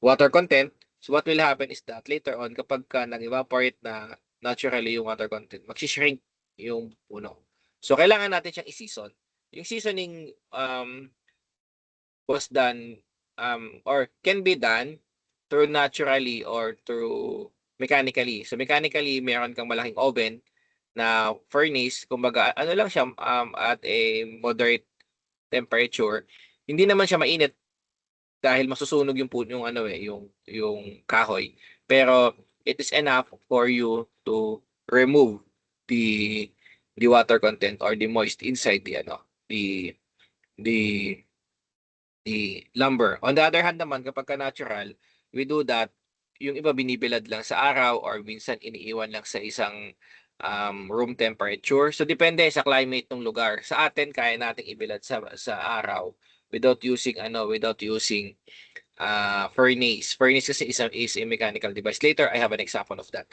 water content. So what will happen is that later on, kapag ka nag-evaporate na naturally yung water content, mag-shrink yung puno. So kailangan natin siyang i-season. Yung seasoning was done or can be done through naturally or through mechanically. So mechanically, meron kang malaking oven na furnace, kumbaga ano lang siya at a moderate temperature. Hindi naman siya mainit dahil masusunog yung yung ano yung kahoy. Pero it is enough for you to remove the the water content or the moist inside the the lumber. On the other hand naman, kapag ka natural, we do that, yung iba binibilad lang sa araw or minsan iniiwan lang sa isang room temperature. So depende sa climate ng lugar. Sa atin kaya nating ibilad sa araw without using furnace. Furnace kasi is a mechanical device. Later I have an example of that.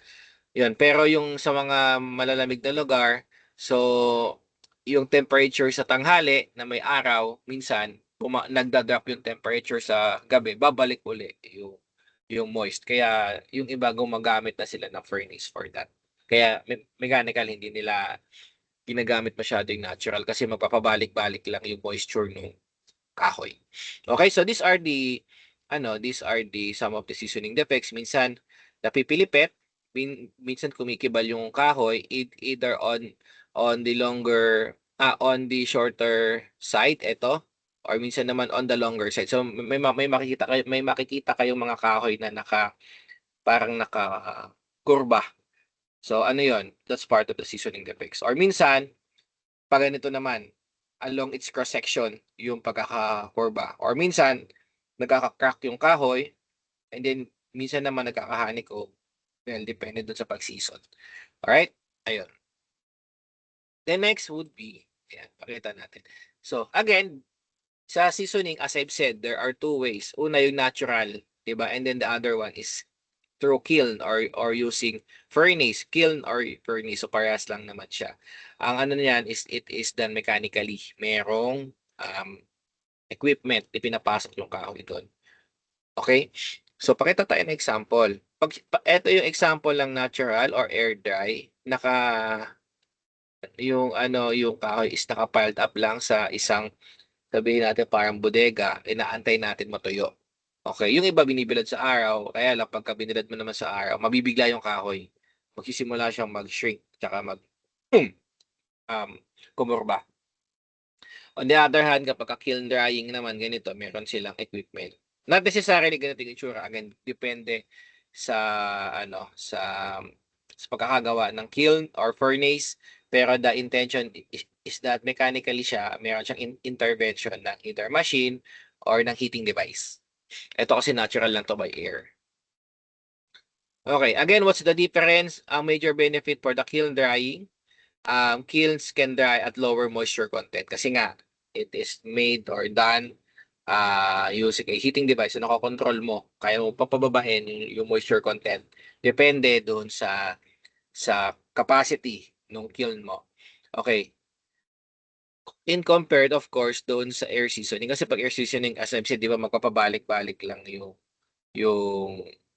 Yun, pero yung sa mga malalamig na lugar, so yung temperature sa tanghali na may araw, minsan nagda-drop yung temperature sa gabi, babalik uli yung moist. Kaya yung iba gumagamit na sila ng furnace for that. Kaya mechanical hindi nila ginagamit masyado yung natural kasi magpapabalik-balik lang yung moisture ng kahoy. Okay, so these are the some of the seasoning defects. Minsan napipilipit, minsan kumikibal yung kahoy either on the on the shorter side ito or minsan naman on the longer side. So may makikita kayong mga kahoy na parang naka kurba. So ano 'yon? That's part of the seasoning defects. Or minsan pag ganito naman, along its cross section yung pagkakakurba. Or minsan nagkaka-crack yung kahoy and then minsan naman nagkaka-honey comb. Well, depende dun sa pag-season. Alright? Ayun. The next would be, ayan, pakita natin. So, again, sa seasoning, as I've said, there are two ways. Una, yung natural, diba? And then the other one is through kiln or using furnace. Kiln or furnace. So, parehas lang naman siya. Ang ano niyan is, it is done mechanically. Merong equipment, ipinapasok yung kahoy doon. Okay? So, pakita tayo ng example. Ito yung example ng natural or air dry. Yung kahoy is naka-piled up lang sa isang, sabihin natin parang bodega, inaantay natin matuyo. Okay, yung iba binibilad sa araw, kaya lang pagka binilad mo naman sa araw, mabibigla yung kahoy. Magsisimula siyang mag-shrink, tsaka um, kumurba. On the other hand, kapag kiln drying naman, ganito, meron silang equipment. Not necessarily ganito yung itsura. Again, depende sa, sa pagkakagawa ng kiln or furnace. Pero the intention is that mechanically siya, meron siyang intervention ng either machine or ng heating device. Ito kasi natural lang to by air. Okay, again, what's the difference? Ang major benefit for the kiln drying, kilns can dry at lower moisture content kasi nga it is made or done using a heating device. So nakokontrol mo, kaya mo papababahin yung moisture content. Depende doon sa capacity ng kiln mo. Okay. In compared, of course, doon sa air seasoning. Kasi pag air seasoning, as I've said, di ba, magpapabalik-balik lang yung,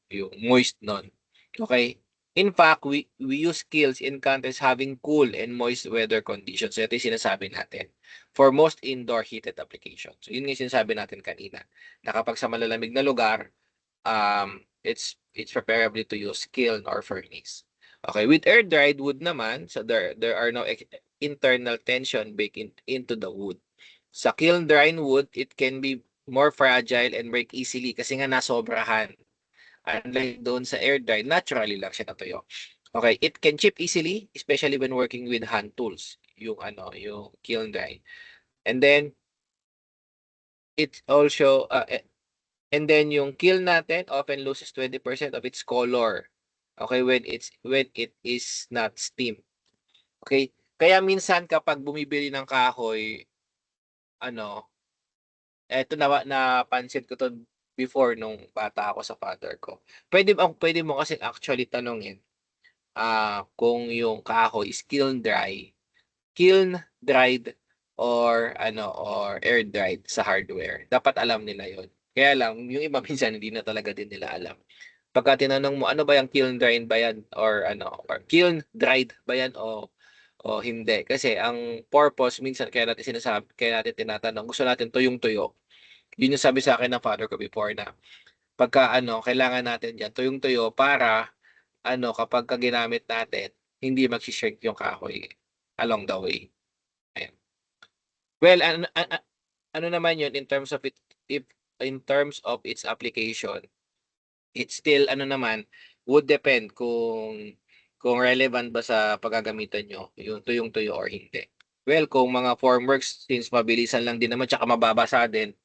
yung moist nun. Okay? In fact, we use kilns in countries having cool and moist weather conditions. So, ito yung sinasabi natin. For most indoor heated applications. So, yun yung sinasabi natin kanina. Na kapag sa malalamig na lugar, it's preferably to use kiln or furnace. Okay, with air-dried wood naman, so there are no internal tension baked into the wood. Sa kiln-dried wood, it can be more fragile and break easily kasi nga nasobrahan. Unlike doon sa air-dried, naturally lang siya natuyo. Okay, it can chip easily, especially when working with hand tools, yung kiln-dried. And then, it also, and then yung kiln natin often loses 20% of its color. Okay, when it is not steam. Okay? Kaya minsan kapag bumibili ng kahoy, eto napansin ko to before nung bata ako sa father ko. Pwede mo kasi actually tanungin kung yung kahoy is kiln dried or or air dried sa hardware. Dapat alam nila 'yon. Kaya lang, yung iba minsan hindi na talaga din nila alam. Pagka tinanong mo, ano ba yung kiln dried ba yan? Or ano, or kiln dried ba yan o hindi? Kasi ang purpose, minsan kaya natin sinasabi, kaya natin tinatanong, gusto natin tuyong-tuyo. Yun yung sabi sa akin ng father ko before na pagka ano, kailangan natin yan, tuyong-tuyo para ano, kapag ka ginamit natin, hindi mag-shrink yung kahoy along the way. Ayan. Well, ano naman yun in terms of it, if in terms of its application, it's still ano naman, would depend kung relevant ba sa paggagamitan nyo, yung tuyong-tuyo or hindi. Well, kung mga formworks, since mabilisan lang din naman, tsaka mababasa din,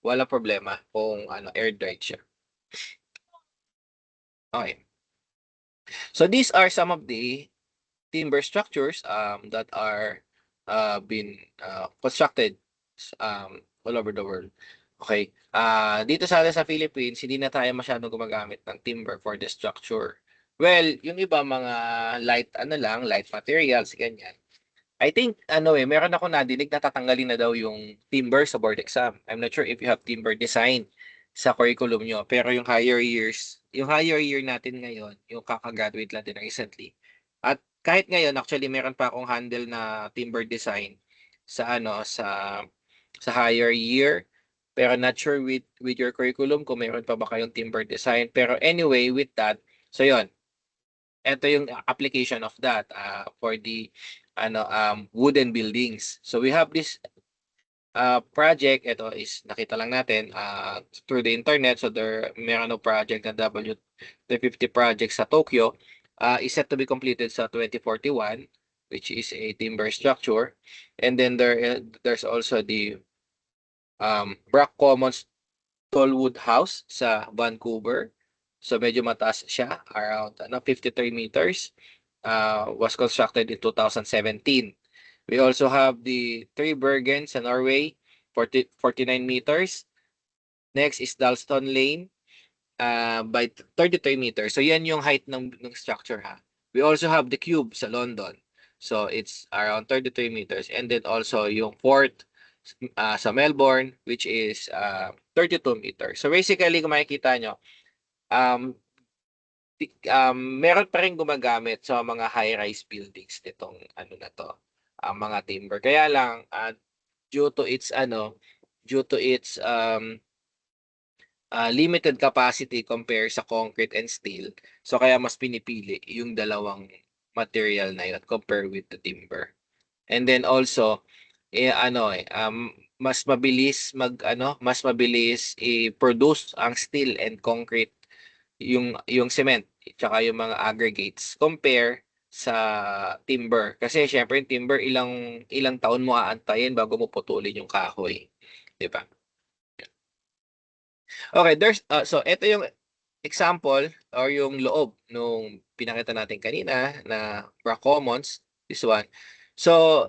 wala problema kung ano, air dried siya. Okay. So these are some of the timber structures that are been constructed all over the world. Okay. Dito sa atin sa Philippines, hindi na tayo masyadong gumagamit ng timber for the structure. Well, yung iba mga light materials, ganyan. I think, meron ako nadinig na tatanggalin na daw yung timber sa board exam. I'm not sure if you have timber design sa curriculum nyo. Pero yung higher year natin ngayon, yung kakagraduate natin recently. At kahit ngayon, actually, meron pa akong handle na timber design sa higher year. Pero not sure with your curriculum kung meron pa ba kayong timber design. Pero anyway, with that, so yon, ito yung application of that for the wooden buildings. So we have this project. Ito is nakita lang natin through the internet. So meron ng project na W350 project sa Tokyo is set to be completed sa 2041, which is a timber structure. And then there's also the Brock Commons Tallwood House sa Vancouver. So medyo mataas siya, around 53 meters. Was constructed in 2017. We also have the Three Bergen sa Norway, 49 meters. Next is Dalston Lane by 33 meters. So yan yung height ng structure ha. We also have the Cube sa London. So it's around 33 meters. And then also yung fourth sa Melbourne, which is 32 meters. So basically, kung makikita nyo, meron pa rin gumagamit sa mga high-rise buildings nitong ano na to, mga timber. Kaya lang due to its limited capacity compare sa concrete and steel. So kaya mas pinipili yung dalawang material na yun compare with the timber. And then also mas mabilis i-produce ang steel and concrete yung cement tsaka yung mga aggregates compare sa timber. Kasi syempre yung timber ilang taon mo aantayin bago mo putulin yung kahoy, 'di ba? Okay, so ito yung example or yung loob nung pinakita natin kanina na Brock Commons, this one. So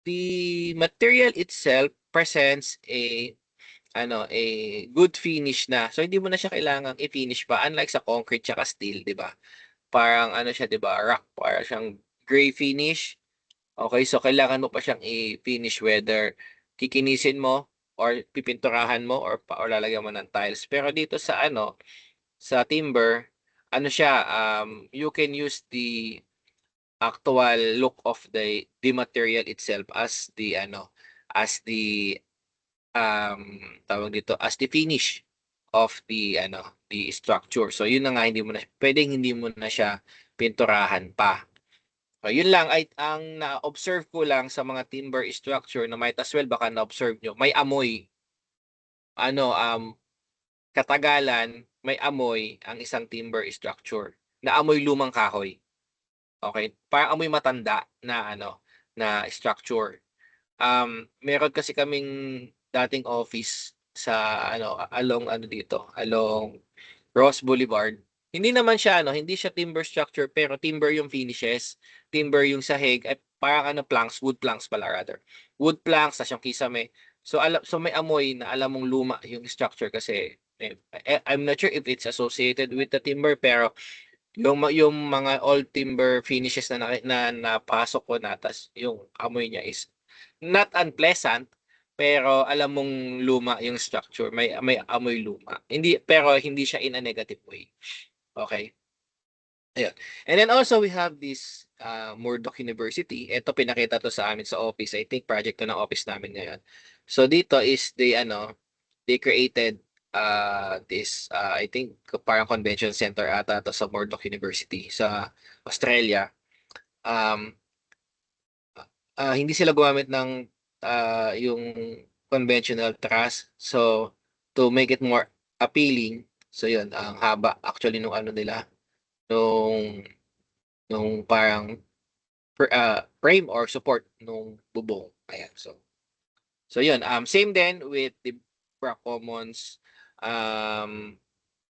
the material itself presents a good finish na. So hindi mo na siya kailangang i-finish pa unlike sa concrete tsaka steel, 'di ba? Parang siya, 'di ba? Rock, para siyang gray finish. Okay, so kailangan mo pa siyang i-finish whether kikinisin mo or pipinturahan mo or lalagyan mo ng tiles. Pero dito sa timber, siya, you can use the actual look of the material itself as the tawag dito, as the finish of the structure. So yun na nga, hindi mo na siya pinturahan pa. So yun lang ay ang na-observe ko lang sa mga timber structure na might as well baka na-observe nyo, may amoy. Katagalan, may amoy ang isang timber structure. Na amoy lumang kahoy. Okay? Parang amoy matanda na structure. Meron kasi kaming dating office sa along Ross Boulevard. Hindi siya timber structure pero timber yung finishes, timber yung sahig, at parang wood planks pala rather. Wood planks tas yung kisame. So may amoy na alam mong luma yung structure kasi I'm not sure if it's associated with the timber pero yung mga old timber finishes na napasok ko na tas yung amoy niya is not unpleasant pero alam mong luma yung structure, may amoy luma. Pero hindi siya in a negative way. Okay? Ayun. And then also we have this Murdoch University. Ito pinakita to sa amin sa office. I think project to ng office namin ngayon. So dito is they created this I think parang convention center ata to sa Murdoch University sa Australia. Um Hindi sila gumamit ng yung conventional truss. So to make it more appealing, so yun, ang haba actually nung ano nila, nung parang frame or support nung bubong. Ayan. So yun, same din with the Brock Commons um,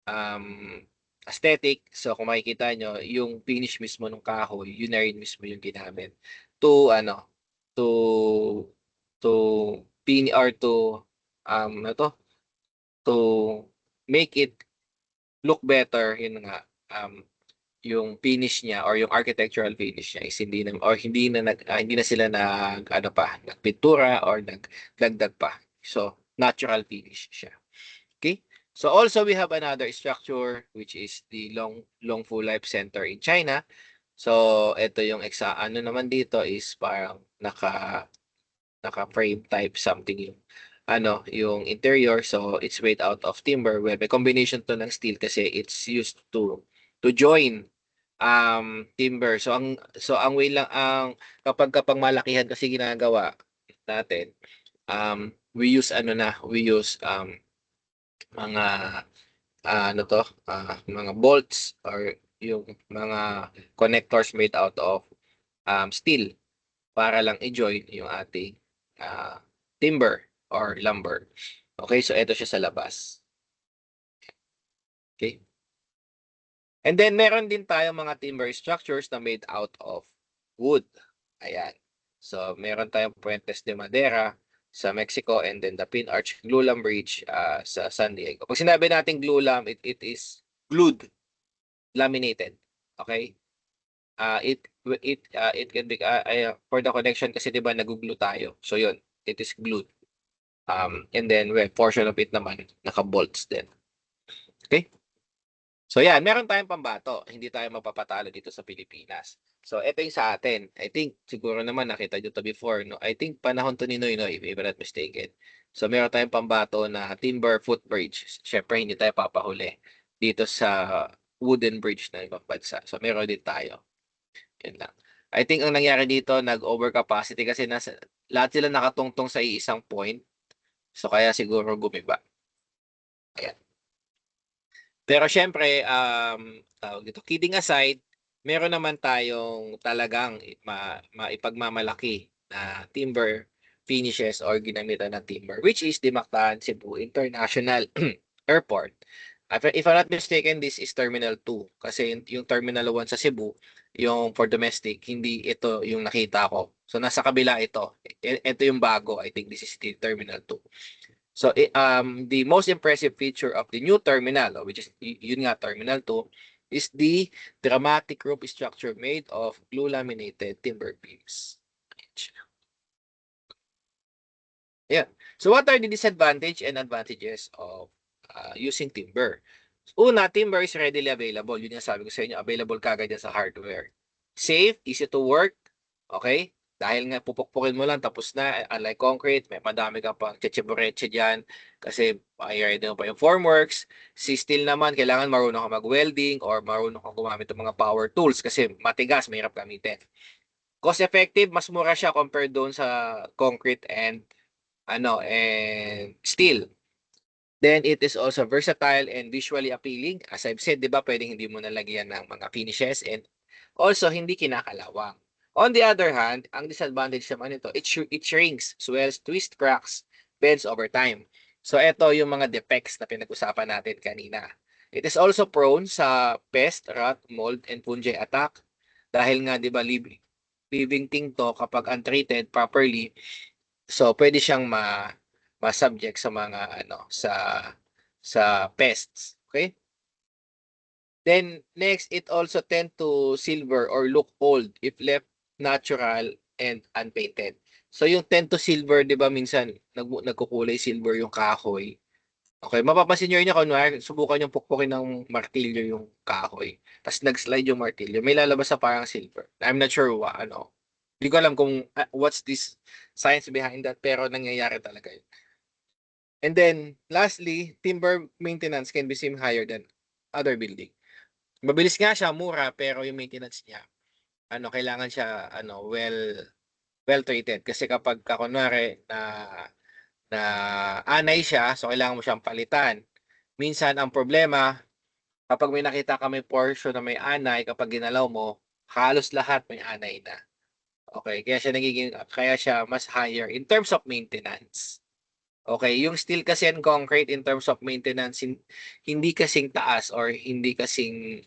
um, aesthetic. So kung makikita nyo, yung finish mismo ng kahoy, yun na rin mismo yung ginamit to to pin or to ano to make it look better. Yun nga, yung finish niya or yung architectural finish niya is hindi na sila nagpintura or nagdagdag pa. So natural finish siya. Okay? So also we have another structure which is the Long Fu Life Center in China. So ito yung ano naman dito is parang naka-frame type something yung interior. So it's made out of timber. Well, may combination to ng steel kasi it's used to join timber. So ang way lang kapag malakihan kasi ginagawa natin, we use mga mga bolts or yung mga connectors made out of steel para lang i-join yung ating timber or lumber. Okay, so ito siya sa labas. Okay. And then meron din tayo mga timber structures na made out of wood. Ayan. So meron tayong Puentes de Madera sa Mexico and then the Pin Arch Glulam Bridge sa San Diego. Pag sinabi natin glulam, it is glued, laminated. Okay? It can be for the connection kasi 'di ba naguglu tayo. So yun, it is glued. And then portion of it naman naka-bolts din. Okay? So yan, meron tayong pambato. Hindi tayo mapapatalo dito sa Pilipinas. So ito yung sa atin. I think siguro naman nakita nyo to before. No? I think panahon to ni Noy, no? If I'm not mistaken. So meron tayong pambato na timber footbridge. Syempre hindi tayo papahuli dito sa wooden bridge na ibang bansa. So meron din tayo. Yun lang. I think ang nangyari dito, nag-overcapacity kasi lahat sila nakatungtong sa iisang point. So kaya siguro gumiba. Ayan. Pero syempre, kidding aside, meron naman tayong talagang maipagmamalaki na timber finishes or ginamitan ng timber, which is the Mactan Cebu International Airport. If I'm not mistaken, this is Terminal 2. Kasi yung Terminal 1 sa Cebu, yung for domestic, hindi ito yung nakita ko. So nasa kabila ito. Ito yung bago. I think this is the Terminal 2. So the most impressive feature of the new terminal, which is yun nga Terminal 2, is the dramatic roof structure made of glue laminated timber beams. Yeah. So what are the disadvantages and advantages of using timber? Una, timber is readily available. Yun yung sabi ko sa inyo, available kagad yan sa hardware. Safe, easy to work. Okay? Dahil nga pupukpukin mo lang tapos na, unlike concrete, may madami ka pang chechebureche dyan kasi i-ready mo pa yung formworks. Si steel naman, kailangan marunong ka mag-welding or marunong ka gumamit ng mga power tools kasi matigas, mahirap gamitin. Cost effective, mas mura siya compared doon sa concrete and steel. Then it is also versatile and visually appealing. As I've said, di ba, pwedeng hindi mo nalagyan ng mga finishes and also hindi kinakalawang. On the other hand, ang disadvantage naman nito, it shrinks, swells, twists, cracks, bends over time. So ito yung mga defects na pinag-usapan natin kanina. It is also prone sa pest, rot, mold, and fungi attack. Dahil nga, di ba, living thing to kapag untreated properly, so pwede siyang ma-subject sa mga sa pests. Okay? Then next, it also tend to silver or look old if left natural and unpainted. So yung tend to silver, 'di ba minsan nagkukulay silver yung kahoy. Okay, mapapansin niyo yun kunwari subukan yung pukpukin ng martilyo yung kahoy. Tapos nag-slide yung martilyo, may lalabas na parang silver. I'm not sure ano. Hindi ko alam kung what's this science behind that, pero nangyayari talaga yun. And then, lastly, timber maintenance can be seen higher than other building. Mabilis nga siya, mura, pero yung maintenance niya, kailangan siya, well treated. Kasi kapag kunwari na anay siya, so kailangan mo siyang palitan. Minsan, ang problema, kapag may nakita kami portion na may anay, kapag ginalaw mo, halos lahat may anay na. Okay, kaya siya mas higher in terms of maintenance. Okay, yung steel kasi and concrete in terms of maintenance, hindi kasing taas or hindi kasing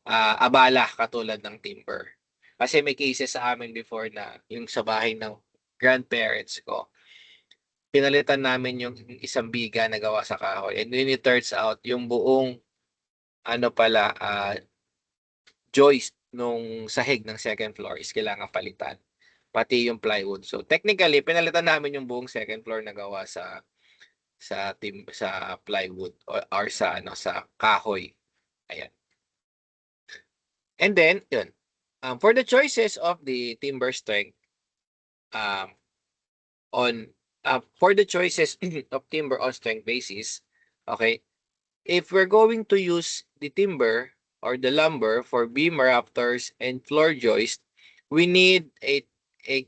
abala katulad ng timber. Kasi may cases sa amin before na yung sa bahay ng grandparents ko, pinalitan namin yung isang biga na gawa sa kahoy. And then it turns out, yung buong joist nung sahig ng second floor is kailangan palitan. Pati yung plywood. So technically, pinalitan namin yung buong second floor na gawa sa plywood or sa kahoy. Ayan. And then, yun. For the choices of the timber strength, um, for the choices of timber on strength basis, okay, if we're going to use the timber or the lumber for beam rafters and floor joist, we need a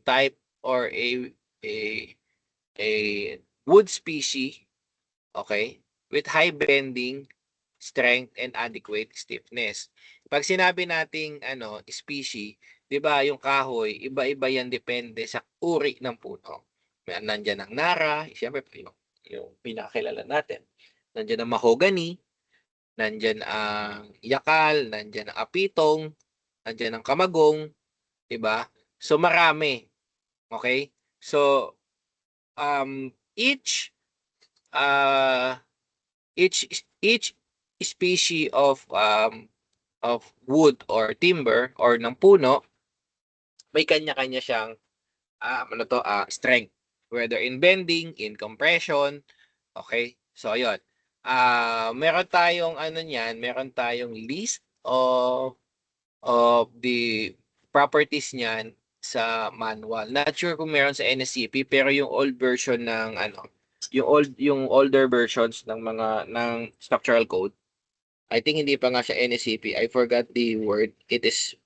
type or a a wood species, okay, with high bending strength and adequate stiffness. Pag sinabi nating species, 'di ba, yung kahoy, iba-iba yan depende sa uri ng puno. Nandiyan ang nara, siyempre yung pinakakilala natin. Nandiyan ang mahogany, nandiyan ang yakal, nandiyan ang apitong, nandiyan ang kamagong, 'di ba? So marami. Okay? So each uh each species of wood or timber or ng puno, may kanya-kanya siyang strength, whether in bending, in compression. Okay, so ayun, meron tayong meron tayong list of the properties niyan sa manual. Not sure kung meron sa NSCP, pero yung old version ng yung older versions ng structural code, I think hindi pa nga siya NSCP. I forgot the word. It is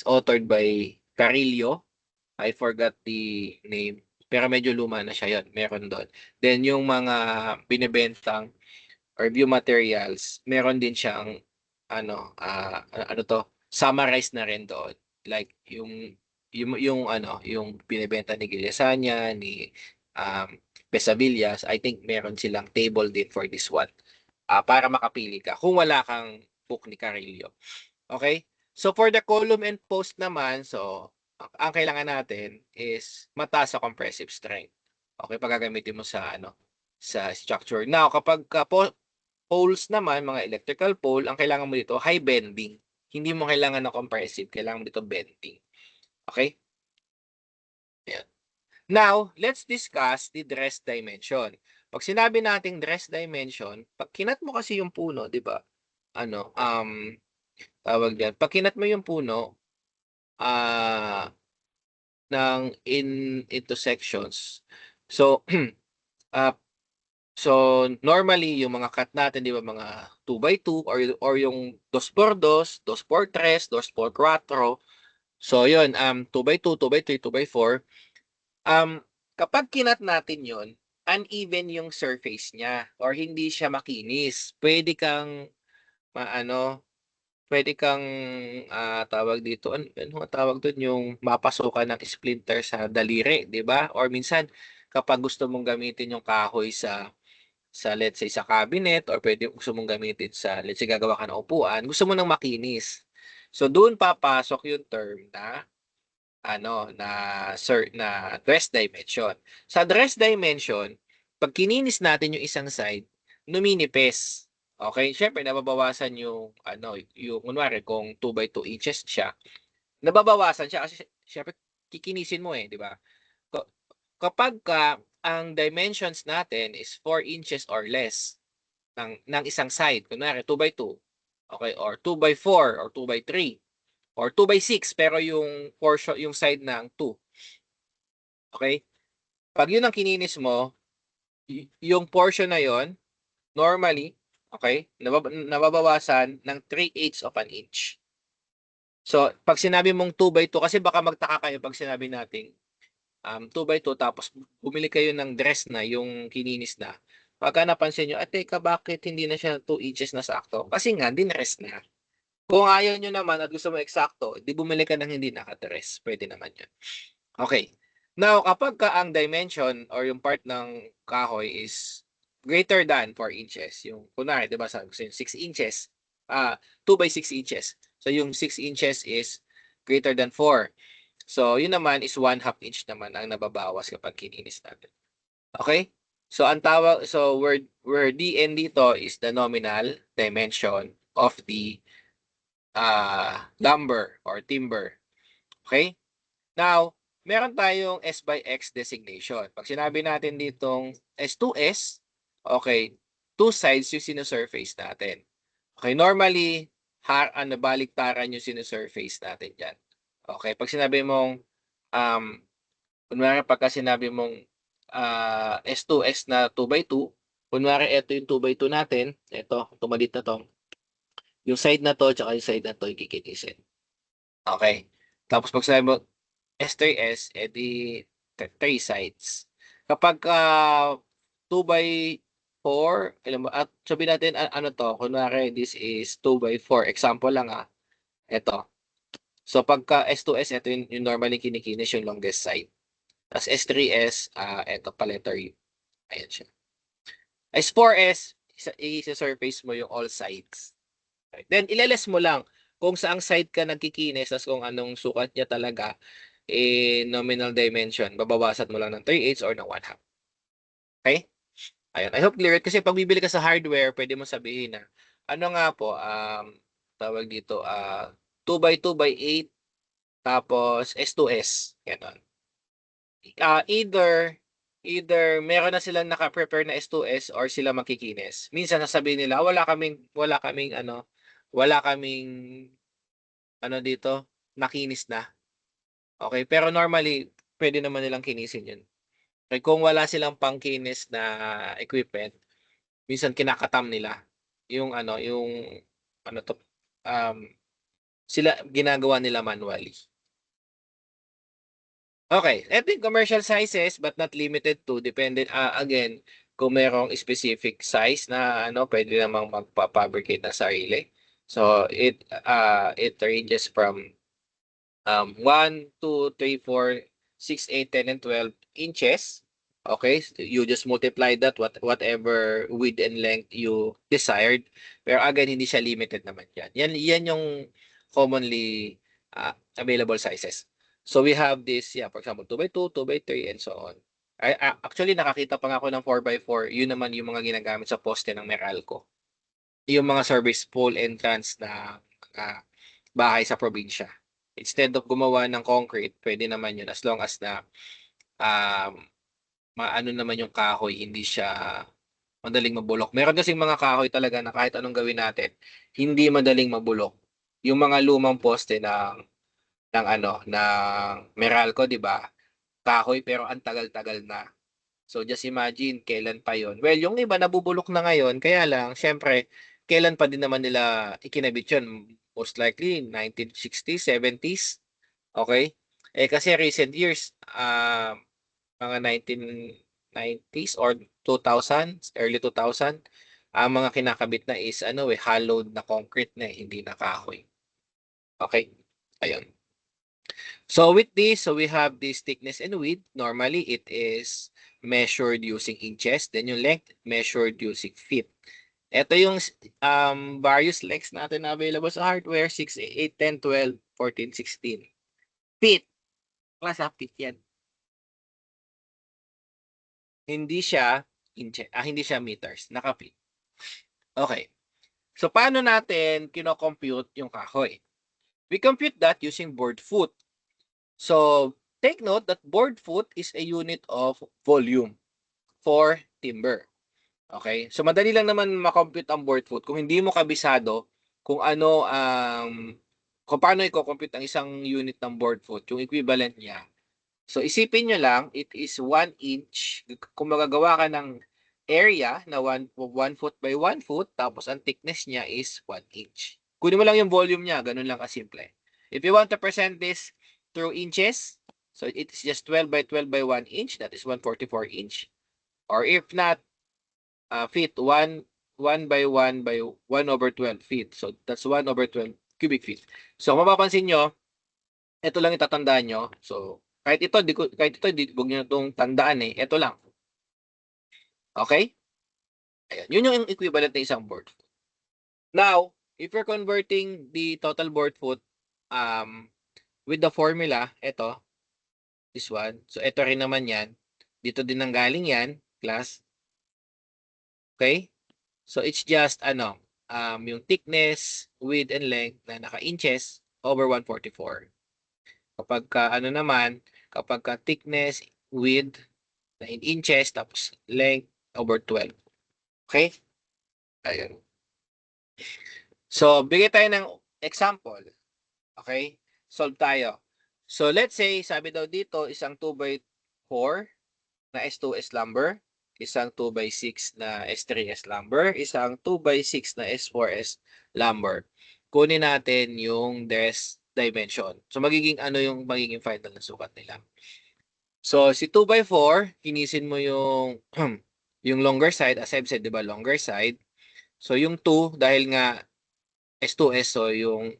authored by Carillo. I forgot the name. Pero medyo luma na siya, yun. Meron doon. Then yung mga binebentang or view materials, meron din siyang summarize na rin doon. Like yung binebenta ni Gilesanya, ni um, Pesavillas, I think meron silang table din for this one. Para makapili ka kung wala kang book ni Carillo. Okay? So for the column and post naman, so ang kailangan natin is mataas sa compressive strength. Okay, pagagamitin mo sa structure. Now, kapag poles naman, mga electrical pole, ang kailangan mo dito high bending. Hindi mo kailangan ng compressive, kailangan mo dito bending. Okay? Ayan. Now, let's discuss the dress dimension. Pag sinabi nating dress dimension, pag kinat mo kasi yung puno, 'di ba? Tawag diyan, pag kinat mo yung puno, ng into sections. So, so normally yung mga cut natin, 'di ba, mga 2x2 or yung 2x2, 2x3, 2x4. So, yun, 2x2, 2x3, 2x4. Kapag kinat natin yon, uneven yung surface niya or hindi siya makinis. Pwede kang tawag dito, ano tawag doon, yung mapasukan ng splinter sa daliri, 'di ba? Or minsan kapag gusto mong gamitin yung kahoy sa let's say sa cabinet, or pwede gusto mong gamitin sa let's say gagawa ka ng upuan, gusto mo nang makinis. So doon papasok yung term na dress dimension. Sa dress dimension, pag kininis natin yung isang side, numinipis. Okay, siyempre nababawasan yung ano, yung kunwari kung 2 by 2 inches siya, nababawasan siya kasi siyempre kikinisin mo, eh, 'di ba? Ka kapagka ang dimensions natin is 4 inches or less ng isang side, kunwari 2 by 2, okay, or 2 by 4 or 2 by 3 or 2 by 6 pero yung portion yung side ng 2, okay? 'Pag yun ang kininis mo, yung portion na yon normally, okay, nababawasan ng 3/8 of an inch. So, 'pag sinabi mong 2 by 2 kasi baka magtaka kayo 'pag sinabi nating 2 by 2 tapos bumili kayo ng dress na yung kininis na. Pagka napansin niyo, teka bakit hindi na siya 2 inches na sakto? Kasi nga dinress na. Kung ayaw niyo naman at gusto mo eksakto, 'di bumili ka ng hindi naka-dress, puwede naman 'yun. Okay. Now kapagka ang dimension or yung part ng kahoy is greater than 4 inches, yung kunwari 'di ba sabi ko sa'yo 6 inches, 2 by 6 inches. So yung 6 inches is greater than 4. So yun naman is 1/2 inch naman ang nababawas kapag kininis natin. Okay? So ang tawag where DN dito is the nominal dimension of the lumber or timber. Okay? Now, meron tayong S by X designation. Pag sinabi natin ditong S2S, okay, two sides yung sino-surface natin. Okay, normally, baliktaran yung sino-surface natin dyan. Okay, pag sinabi mong, kunwari pagka sinabi mong S2S na 2 by 2, kunwari ito yung 2 by 2 natin, ito, tumalit na to, yung side na to, tsaka yung side na to, ikikinisin. Okay. Tapos pag sinabi mo S3S, edi 3 sides. Kapag 2 by 4, alam mo, at sabihin natin ano to, kunwari this is 2 by 4. Example lang ito. So pagka S2S, ito yung normally kinikinis yung longest side. Tapos S3S, ito pa letter U. Ayan siya. S4S, isa-surface mo yung all sides. Okay. Then ileles mo lang kung saang side ka nagkikinis tapos kung anong sukat niya talaga nominal dimension. Babawasan mo lang ng 3/8 or ng 1/2. Okay? Ayun. I hope clear it kasi pag bibili ka sa hardware, pwede mo sabihin na ano nga po, tawag dito, 2 by 2 by 8 tapos S2S. Ganon. Either meron na silang naka-prepare na S2S or sila makikinis. Minsan sasabihin nila, wala kaming dito, nakinis na. Okay, pero normally pwede naman nilang kinisin 'yun. Okay, kung wala silang pangkinis na equipment, minsan kinakatam nila yung ano 'to, um, sila ginagawa nila manually. Okay, eto yung commercial sizes but not limited to, depende again kung merong specific size na pwede namang magpa-fabricate ng sarili. So it ranges from 1, 2, 3, 4, 6, 8, 10, and 12 inches. Okay, you just multiply that whatever width and length you desired. Pero again, hindi siya limited naman yan. Yan yung commonly available sizes. So we have this, for example, 2 by 2, 2 by 3, and so on. Actually, nakakita pa nga ako ng 4 by 4. Yun naman yung mga ginagamit sa poste ng Meralco. Yung mga service pole entrance na bahay sa probinsya. Instead of gumawa ng concrete, pwede naman yun as long as na maano naman yung kahoy, hindi siya madaling mabulok. Meron kasing mga kahoy talaga na kahit anong gawin natin, hindi madaling mabulok. Yung mga lumang poste ng Meralco, 'di ba? Kahoy pero ang tagal-tagal na. So just imagine kailan pa 'yon. Well, yung iba nabubulok na ngayon, kaya lang syempre kailan pa din naman nila ikinabit 'yon? Most likely 1960s, 70s. Okay? Kasi recent years, mga 1990s or 2000s, early 2000, ang mga kinakabit na is hollowed na concrete na hindi na kahoy. Okay? Ayun. So with this, we have this thickness and width. Normally, it is measured using inches. Then yung length, measured using feet. Ito yung various lengths natin na available sa hardware. 6, 8, 10, 12, 14, 16. Feet. Class of feet yan. Hindi siya meters. Naka-feet. Okay. So, paano natin kino-compute yung kahoy? We compute that using board foot. So, take note that board foot is a unit of volume for timber. Okay? So, madali lang naman makompute ang board foot kung hindi mo kabisado kung ano kung paano i-compute ang isang unit ng board foot, yung equivalent niya. So, isipin nyo lang, it is 1 inch. Kung magagawa ka ng area na 1 foot by 1 foot, tapos ang thickness niya is 1 inch. Kunin mo lang yung volume niya, ganun lang kasimple. If you want to present this through inches, so it is just 12 by 12 by 1 inch, that is 144 inch. Or if not, feet, 1 by 1 by 1 over 12 feet. So, that's 1 over 12 cubic feet. So, kung mapapansin nyo, ito lang itatandaan nyo. So, kahit ito, huwag nyo itong tandaan eh. Ito lang. Okay? Ayan. Yun yung equivalent ng isang board foot. Now, if you're converting the total board foot with the formula, ito, this one. So, ito rin naman yan. Dito din ang galing yan, class. Okay? So, it's just, yung thickness, width, and length na naka-inches over 144. Kapag kapag thickness, width, na in inches, tapos length over 12. Okay? Ayun. So, bigay tayo ng example. Okay? Solve tayo. So, let's say, sabi daw dito, isang 2x4 na S2S lumber, isang 2x6 na S3S lumber, isang 2x6 na S4S lumber. Kunin natin yung dimension. So, magiging yung magiging final na sukat nila. So, si 2x4, kinisin mo yung yung longer side, as I've said, di ba, longer side. So, yung 2, dahil nga S2S, so yung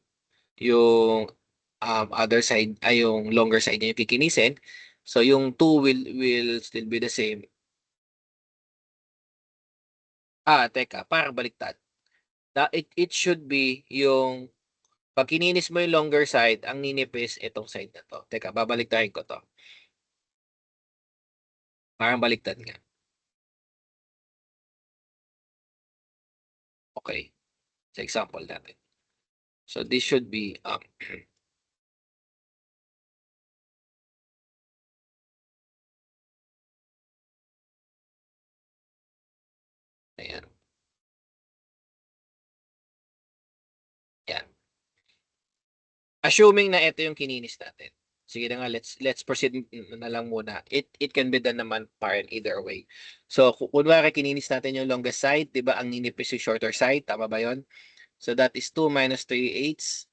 other side, ay yung longer side niya yung kikinisin. So, yung 2 will still be the same. Teka, parang baliktad. It should be yung, pag kininis mo yung longer side, ang ninipis itong side na to. Teka, babaliktarin ko to. Parang baliktad nga. Okay. Sa example natin. So, this should be, ayan. Yan. Assuming na ito yung kininis natin. Sige na nga, let's proceed na lang muna. It can be done naman parang either way. So, kunwari kininis natin yung longest side, 'di ba? Ang ninipis yung shorter side, tama ba 'yon? So that is 2 minus 3/8.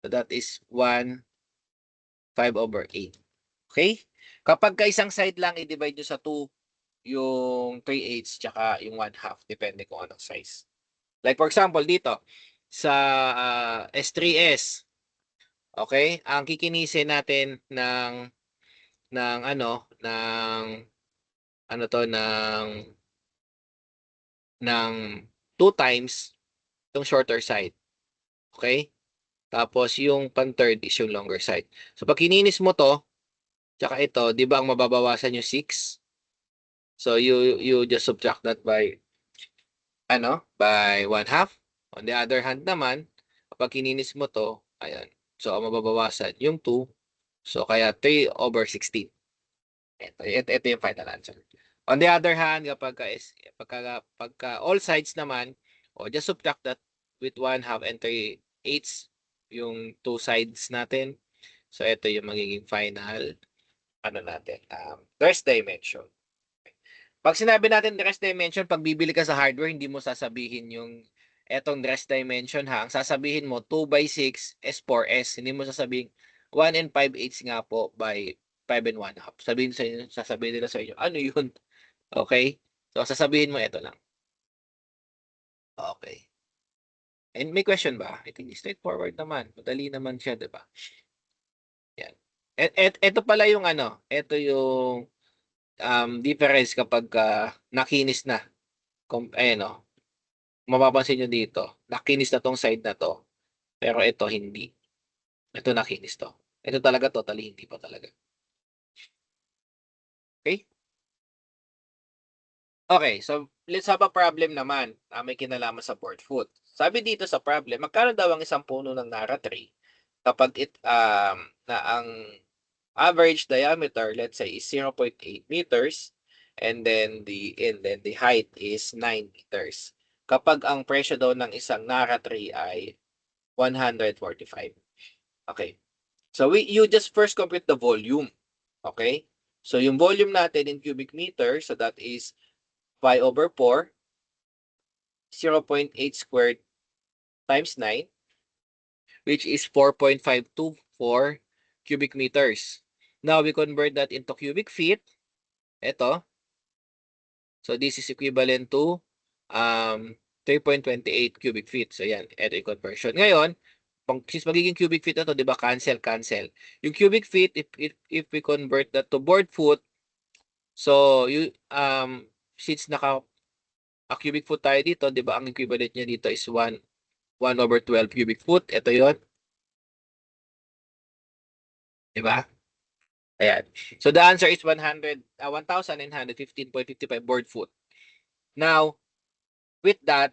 So that is 1 5 over 8. Okay? Kapag ka isang side lang, i-divide nyo sa 2 yung 3/8 tsaka yung 1/2, depende kung anong size. Like for example, dito sa S3S, okay? Ang kikinisin natin ng ng 2 times yung shorter side. Okay? Tapos yung pan-third is yung longer side. So pag kininis mo to, tsaka ito, 'di ba ang mababawasan yung 6? So you just subtract that by by 1/2. On the other hand naman, kapag kininis mo to, ayan. So ang mababawasan yung 2. So kaya 3 over 16. Ito yung final answer. On the other hand, pagka all sides naman, just subtract that with 1/2 and 3/8 yung 2 sides natin. So ito yung magiging final natin, rest dimension. Pag sinabi natin rest dimension, pag bibili ka sa hardware, hindi mo sasabihin yung etong rest dimension ha. Ang sasabihin mo 2 by 6 S4S. Hindi mo sasabihin 1 and 5/8 nga po by 5 and 1/2. Sasabihin nila sa inyo, ano yun? Okay? So, sasabihin mo ito lang. Okay. And may question ba? I think straightforward naman. Madali naman siya, di ba? Yan. Ito pala yung ito yung difference kapag nakinis na. Mapapansin nyo dito, nakinis na tong side na to. Pero ito hindi. Ito nakinis to. Ito talaga totally hindi pa talaga. Okay? Okay, so let's have a problem naman. May kinalaman sa board foot. Sabi dito sa problem, magkano daw ang isang puno ng Nara tree kapag na ang average diameter, let's say, is 0.8 meters and then the height is 9 meters. Kapag ang presyo daw ng isang Nara tree ay 145. Okay. So you just first compute the volume. Okay? So yung volume natin in cubic meter, so that is pi over 4, 0.8 squared times 9, which is 4.524 cubic meters. Now, we convert that into cubic feet. Ito. So, this is equivalent to 3.28 cubic feet. So, yan. Ito yung conversion. Ngayon, since magiging cubic feet na to, di ba, cancel. Yung cubic feet, if we convert that to board foot, so, since a cubic foot tayo dito, di ba, ang equivalent niya dito is 1 over 12 cubic foot. Ito yon, di ba? Ayan. So, the answer is 1,915.55 board foot. Now, with that,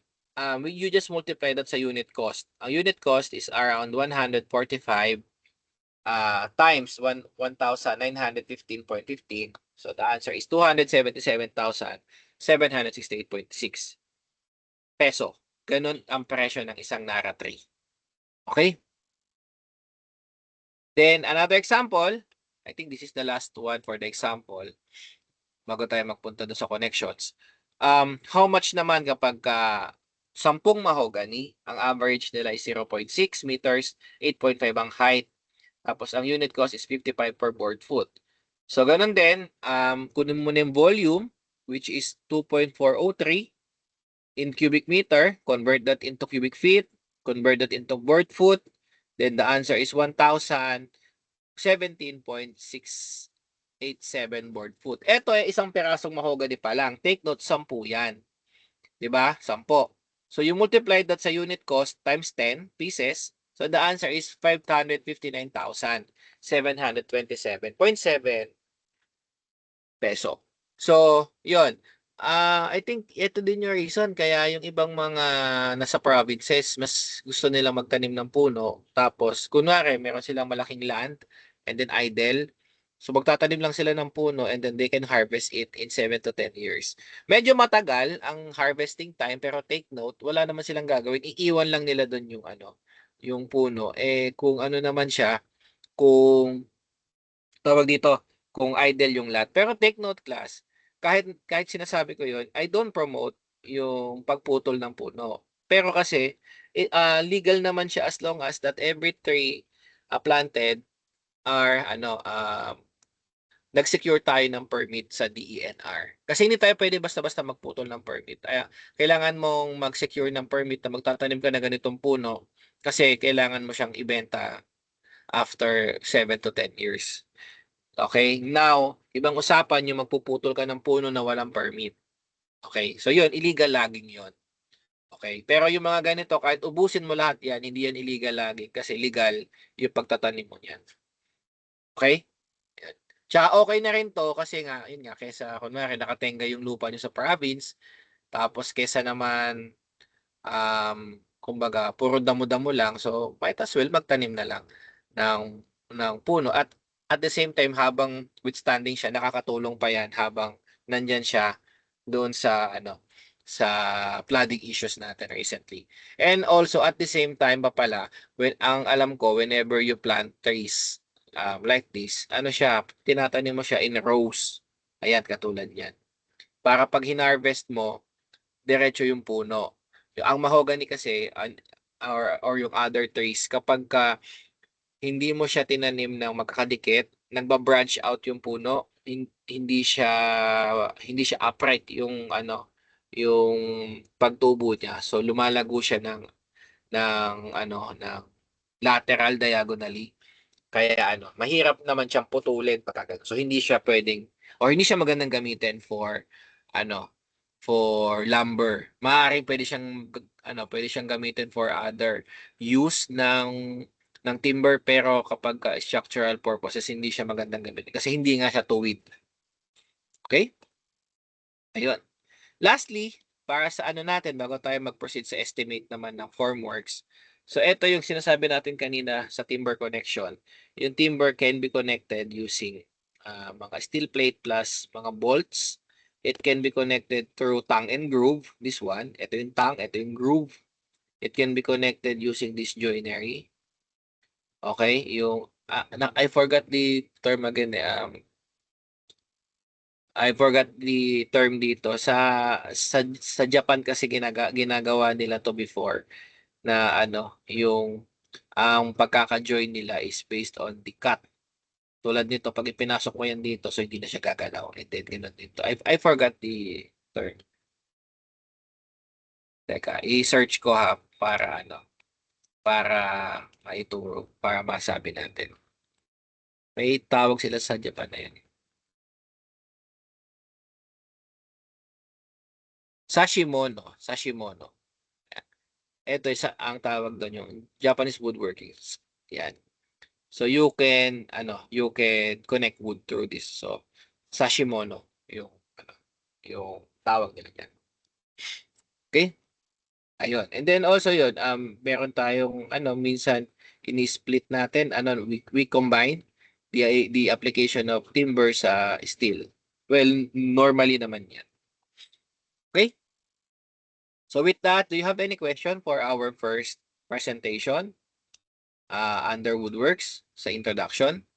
you just multiply that sa unit cost. Ang unit cost is around 145 times 1,915.15. So, the answer is 277,768.6 peso. Ganun ang presyo ng isang Nara tree. Okay? Then, another example, I think this is the last one for the example, bago tayo magpunta doon sa connections. How much naman kapag 10 mahogany, ang average nila is 0.6 meters, 8.5 ang height, tapos ang unit cost is 55 per board foot. So, ganun din, kunin mo na yung volume, which is 2.403 in cubic meter, convert that into cubic feet, convert that into board foot, then the answer is 1,017.687 board foot. Ito ay isang pirasong mahogany pa lang. Take note, 10 yan. Diba? 10. So, you multiply that sa unit cost times 10 pieces. So, the answer is 559,727.7 peso. So, yun. I think ito din yung reason kaya yung ibang mga nasa provinces, mas gusto nilang magtanim ng puno. Tapos, kunwari, meron silang malaking land and then idle. So, magtatanim lang sila ng puno and then they can harvest it in 7 to 10 years. Medyo matagal ang harvesting time pero take note, wala naman silang gagawin. Iiwan lang nila doon yung yung puno. Kung ano naman siya, kung tawag dito, kung idle yung lot. Pero take note class, kahit sinasabi ko yun, I don't promote yung pagputol ng puno. Pero kasi, legal naman siya as long as that every tree planted are, nag-secure tayo ng permit sa DENR. Kasi hindi tayo pwede basta-basta magputol ng permit. Kailangan mong mag-secure ng permit na magtatanim ka na ganitong puno kasi kailangan mo siyang ibenta after 7 to 10 years. Okay? Now, ibang usapan yung magpuputol ka ng puno na walang permit. Okay? So yun, illegal logging yun. Okay? Pero yung mga ganito, kahit ubusin mo lahat yan, hindi yan illegal logging kasi legal yung pagtatanim mo yan. Okay? Yan. Tsaka okay na rin to kasi nga, yun nga, kesa kunwari nakatenga yung lupa nyo sa province, tapos kesa naman, kumbaga, puro damo-damo lang, so might as well magtanim na lang ng puno. At the same time, habang withstanding siya, nakakatulong pa yan habang nandyan siya doon sa, sa flooding issues natin recently. And also, at the same time pa pala, ang alam ko, whenever you plant trees, like this, tinatanim mo siya in rows. Ayan, katulad yan. Para pag hinarvest mo, diretso yung puno. Ang mahogany kasi, or yung other trees, kapag hindi mo siya tinanim ng magkakadikit, nagba-branch out yung puno, hindi siya upright yung yung pagtubo niya. So lumalago siya ng lateral diagonally. Kaya mahirap naman siyang putulin pagka. So hindi siya pwedeng or hindi siya magandang gamitin for for lumber. Maaaring pwede siyang gamitin for other use ng timber pero kapag structural purposes hindi siya magandang gamitin kasi hindi nga siya tuwid. Okay? Ayun. Lastly, para sa ano natin, bago tayo mag-proceed sa estimate naman ng formworks. So ito yung sinasabi natin kanina sa timber connection. Yung timber can be connected using mga steel plate plus mga bolts. It can be connected through tongue and groove. This one, ito yung tongue, ito yung groove. It can be connected using this joinery. Okay, yung I forgot the term again. I forgot the term dito. Sa Japan kasi ginagawa nila to before na ano, yung ang pagkaka-join nila is based on the cut. Tulad nito, pag ipinasok mo yan dito, so hindi na siya gagalaw. And then, ganun dito. I forgot the term. Teka, i-search ko ha, para ano, para maituro, para masabi natin. May tawag sila sa Japan na yun. Sashimono. Sashimono. Ito isa ang tawag doon yung Japanese woodworking. Yan. So you can connect wood through this. So Sashimono yung tawag nila diyan. Okay? Ayun. And then also yun, meron tayong minsan ini-split natin, we combine the application of timber sa steel. Well, normally naman yan. Okay? So with that, do you have any question for our first presentation under Woodworks sa introduction?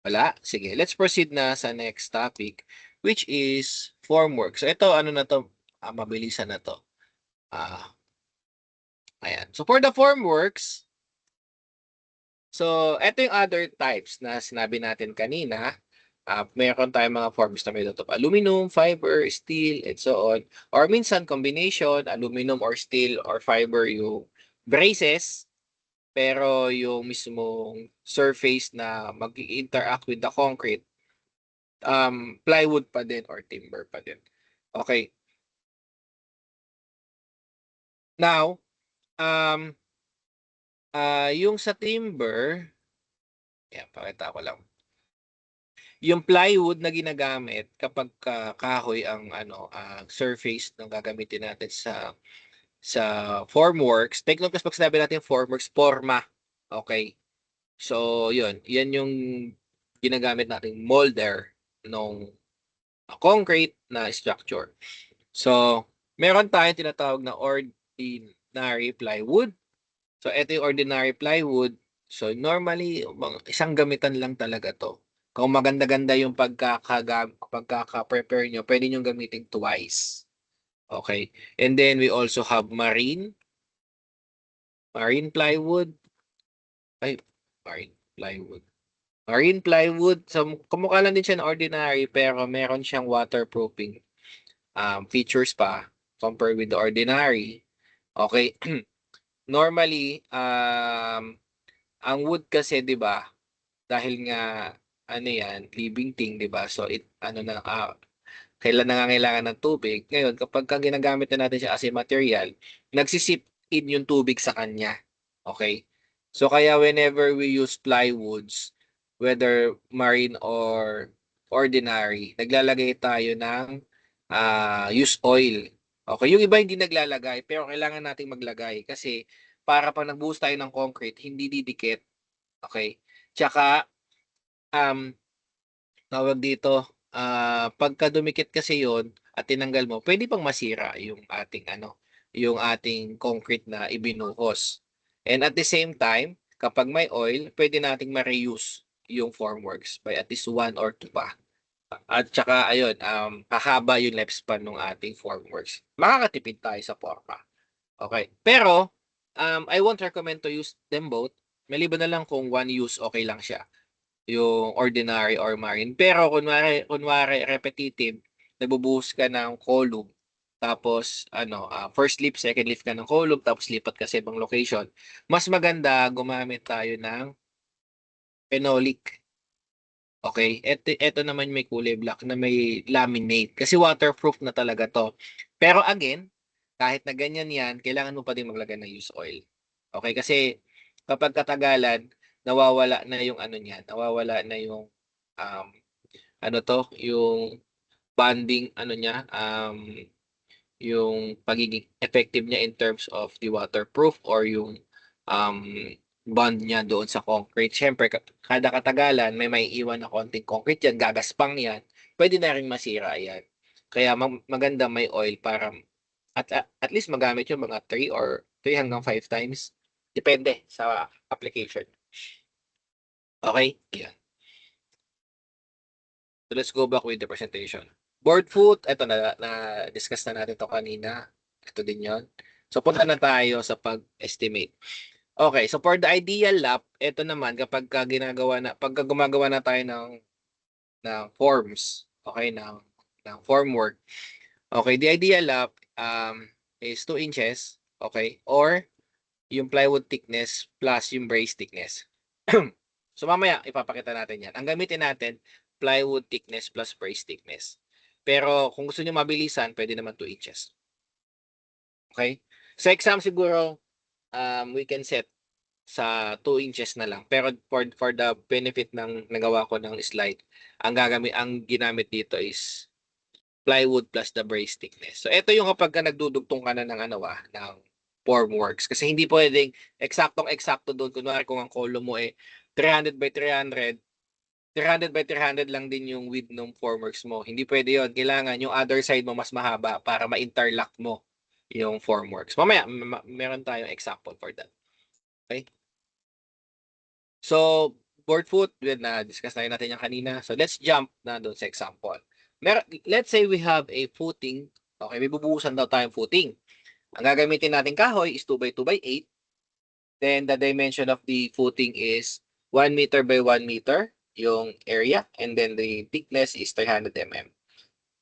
Wala? Sige, let's proceed na sa next topic, which is formwork. So ito, ano na to? Mabilisan na to. Ayan. So for the formworks, so ito yung other types na sinabi natin kanina. Meron tayong mga forms na made out of aluminum, fiber, steel, and so on. Or minsan combination, aluminum or steel or fiber yung braces, pero yung mismong surface na mag-interact with the concrete, plywood pa din or timber pa din. Okay. Now, yung sa timber, yan, pakita ko lang. Yung plywood na ginagamit kapag kahoy ang surface ng gagamitin natin sa formworks. Take note kasi pag sinabi natin formworks, forma. Okay. So, yun. Yan yung ginagamit nating molder ng concrete na structure. So, meron tayong tinatawag na ordinary plywood. So, ito yung ordinary plywood. So, normally, isang gamitan lang talaga to. Kung maganda-ganda yung pagkaka-prepare nyo, pwede nyo gamitin twice. Okay. And then, we also have marine plywood. Marine plywood. Marine plywood. So, kumukha lang din siya ng ordinary, pero meron siyang waterproofing features pa compared with the ordinary. Okay. Normally, ang wood kasi, 'di ba? Dahil nga yan, living thing, 'di ba? So kailan nangangailangan ng tubig. Ngayon, kapag ginagamit na natin siya as a material, nagsisip in yung tubig sa kanya. Okay? So kaya whenever we use plywoods, whether marine or ordinary, naglalagay tayo ng used oil. Okay, yung iba hindi naglalagay, pero kailangan nating maglagay kasi para pag nagbuhos tayo ng concrete, hindi didikit. Okay? Tsaka, tawag dito, pagka dumikit kasi yon at tinanggal mo, pwede pang masira yung ating concrete na ibinuhos. And at the same time, kapag may oil, pwede nating ma-reuse yung formworks by at least 1 or 2 pa. At saka ayun, hahaba yung lifespan ng ating formworks. Makakatipid tayo sa forma. Okay. Pero, I won't recommend to use them both. Maliban na lang kung one use, okay lang siya. Yung ordinary or marine. Pero kunwari repetitive, nagbubuhos ka ng column. Tapos, first lift, second lift ka ng column, tapos lipat ka sa ibang location. Mas maganda, gumamit tayo ng phenolic. Okay, eto naman may kulay black na may laminate kasi waterproof na talaga to. Pero again, kahit na ganyan yan, kailangan mo pa din maglagay ng used oil. Okay, kasi kapag katagalan, nawawala na yung nawawala na yung yung bonding ano niya, yung pagiging effective niya in terms of the waterproof or yung um, bond niya doon sa concrete. Siyempre, kada katagalan, may maiiwan na konting concrete yan, gagaspang yan, pwede na rin masira yan. Kaya maganda may oil para at least magamit yung mga 3 or 3 hanggang 5 times. Depende sa application. Okay? Yan. So let's go back with the presentation. Board foot, ito na-discuss na natin to kanina. Ito din yon. So punta na tayo sa pag-estimate. Okay, so for the ideal lap, ito naman kapag pagka gumagawa na tayo ng forms, okay, ng formwork. Okay, the ideal lap is 2 inches, okay, or yung plywood thickness plus yung brace thickness. So mamaya ipapakita natin yan. Ang gamitin natin, plywood thickness plus brace thickness. Pero kung gusto niyo mabilisan, pwede naman 2 inches. Okay? Sa exam siguro, we can set sa 2 inches na lang. Pero for the benefit ng nagawa ko ng slide, ang ginamit dito is plywood plus the brace thickness. So ito yung kapag ka nagdudugtong ka na ng formworks. Kasi hindi pwedeng eksaktong-eksakto doon. Kunwari kung ang column mo 300 by 300, 300 by 300 lang din yung width ng formworks mo. Hindi pwede yon. Kailangan yung other side mo mas mahaba para ma-interlock mo yung formworks. Mamaya, meron tayong example for that. Okay? So, board foot, na-discuss na natin yan kanina. So, let's jump na doon sa example. Let's say we have a footing. Okay, may bubuhusan daw tayong footing. Ang gagamitin natin kahoy is 2 by 2 by 8. Then, the dimension of the footing is 1 meter by 1 meter, yung area. And then, the thickness is 300 mm.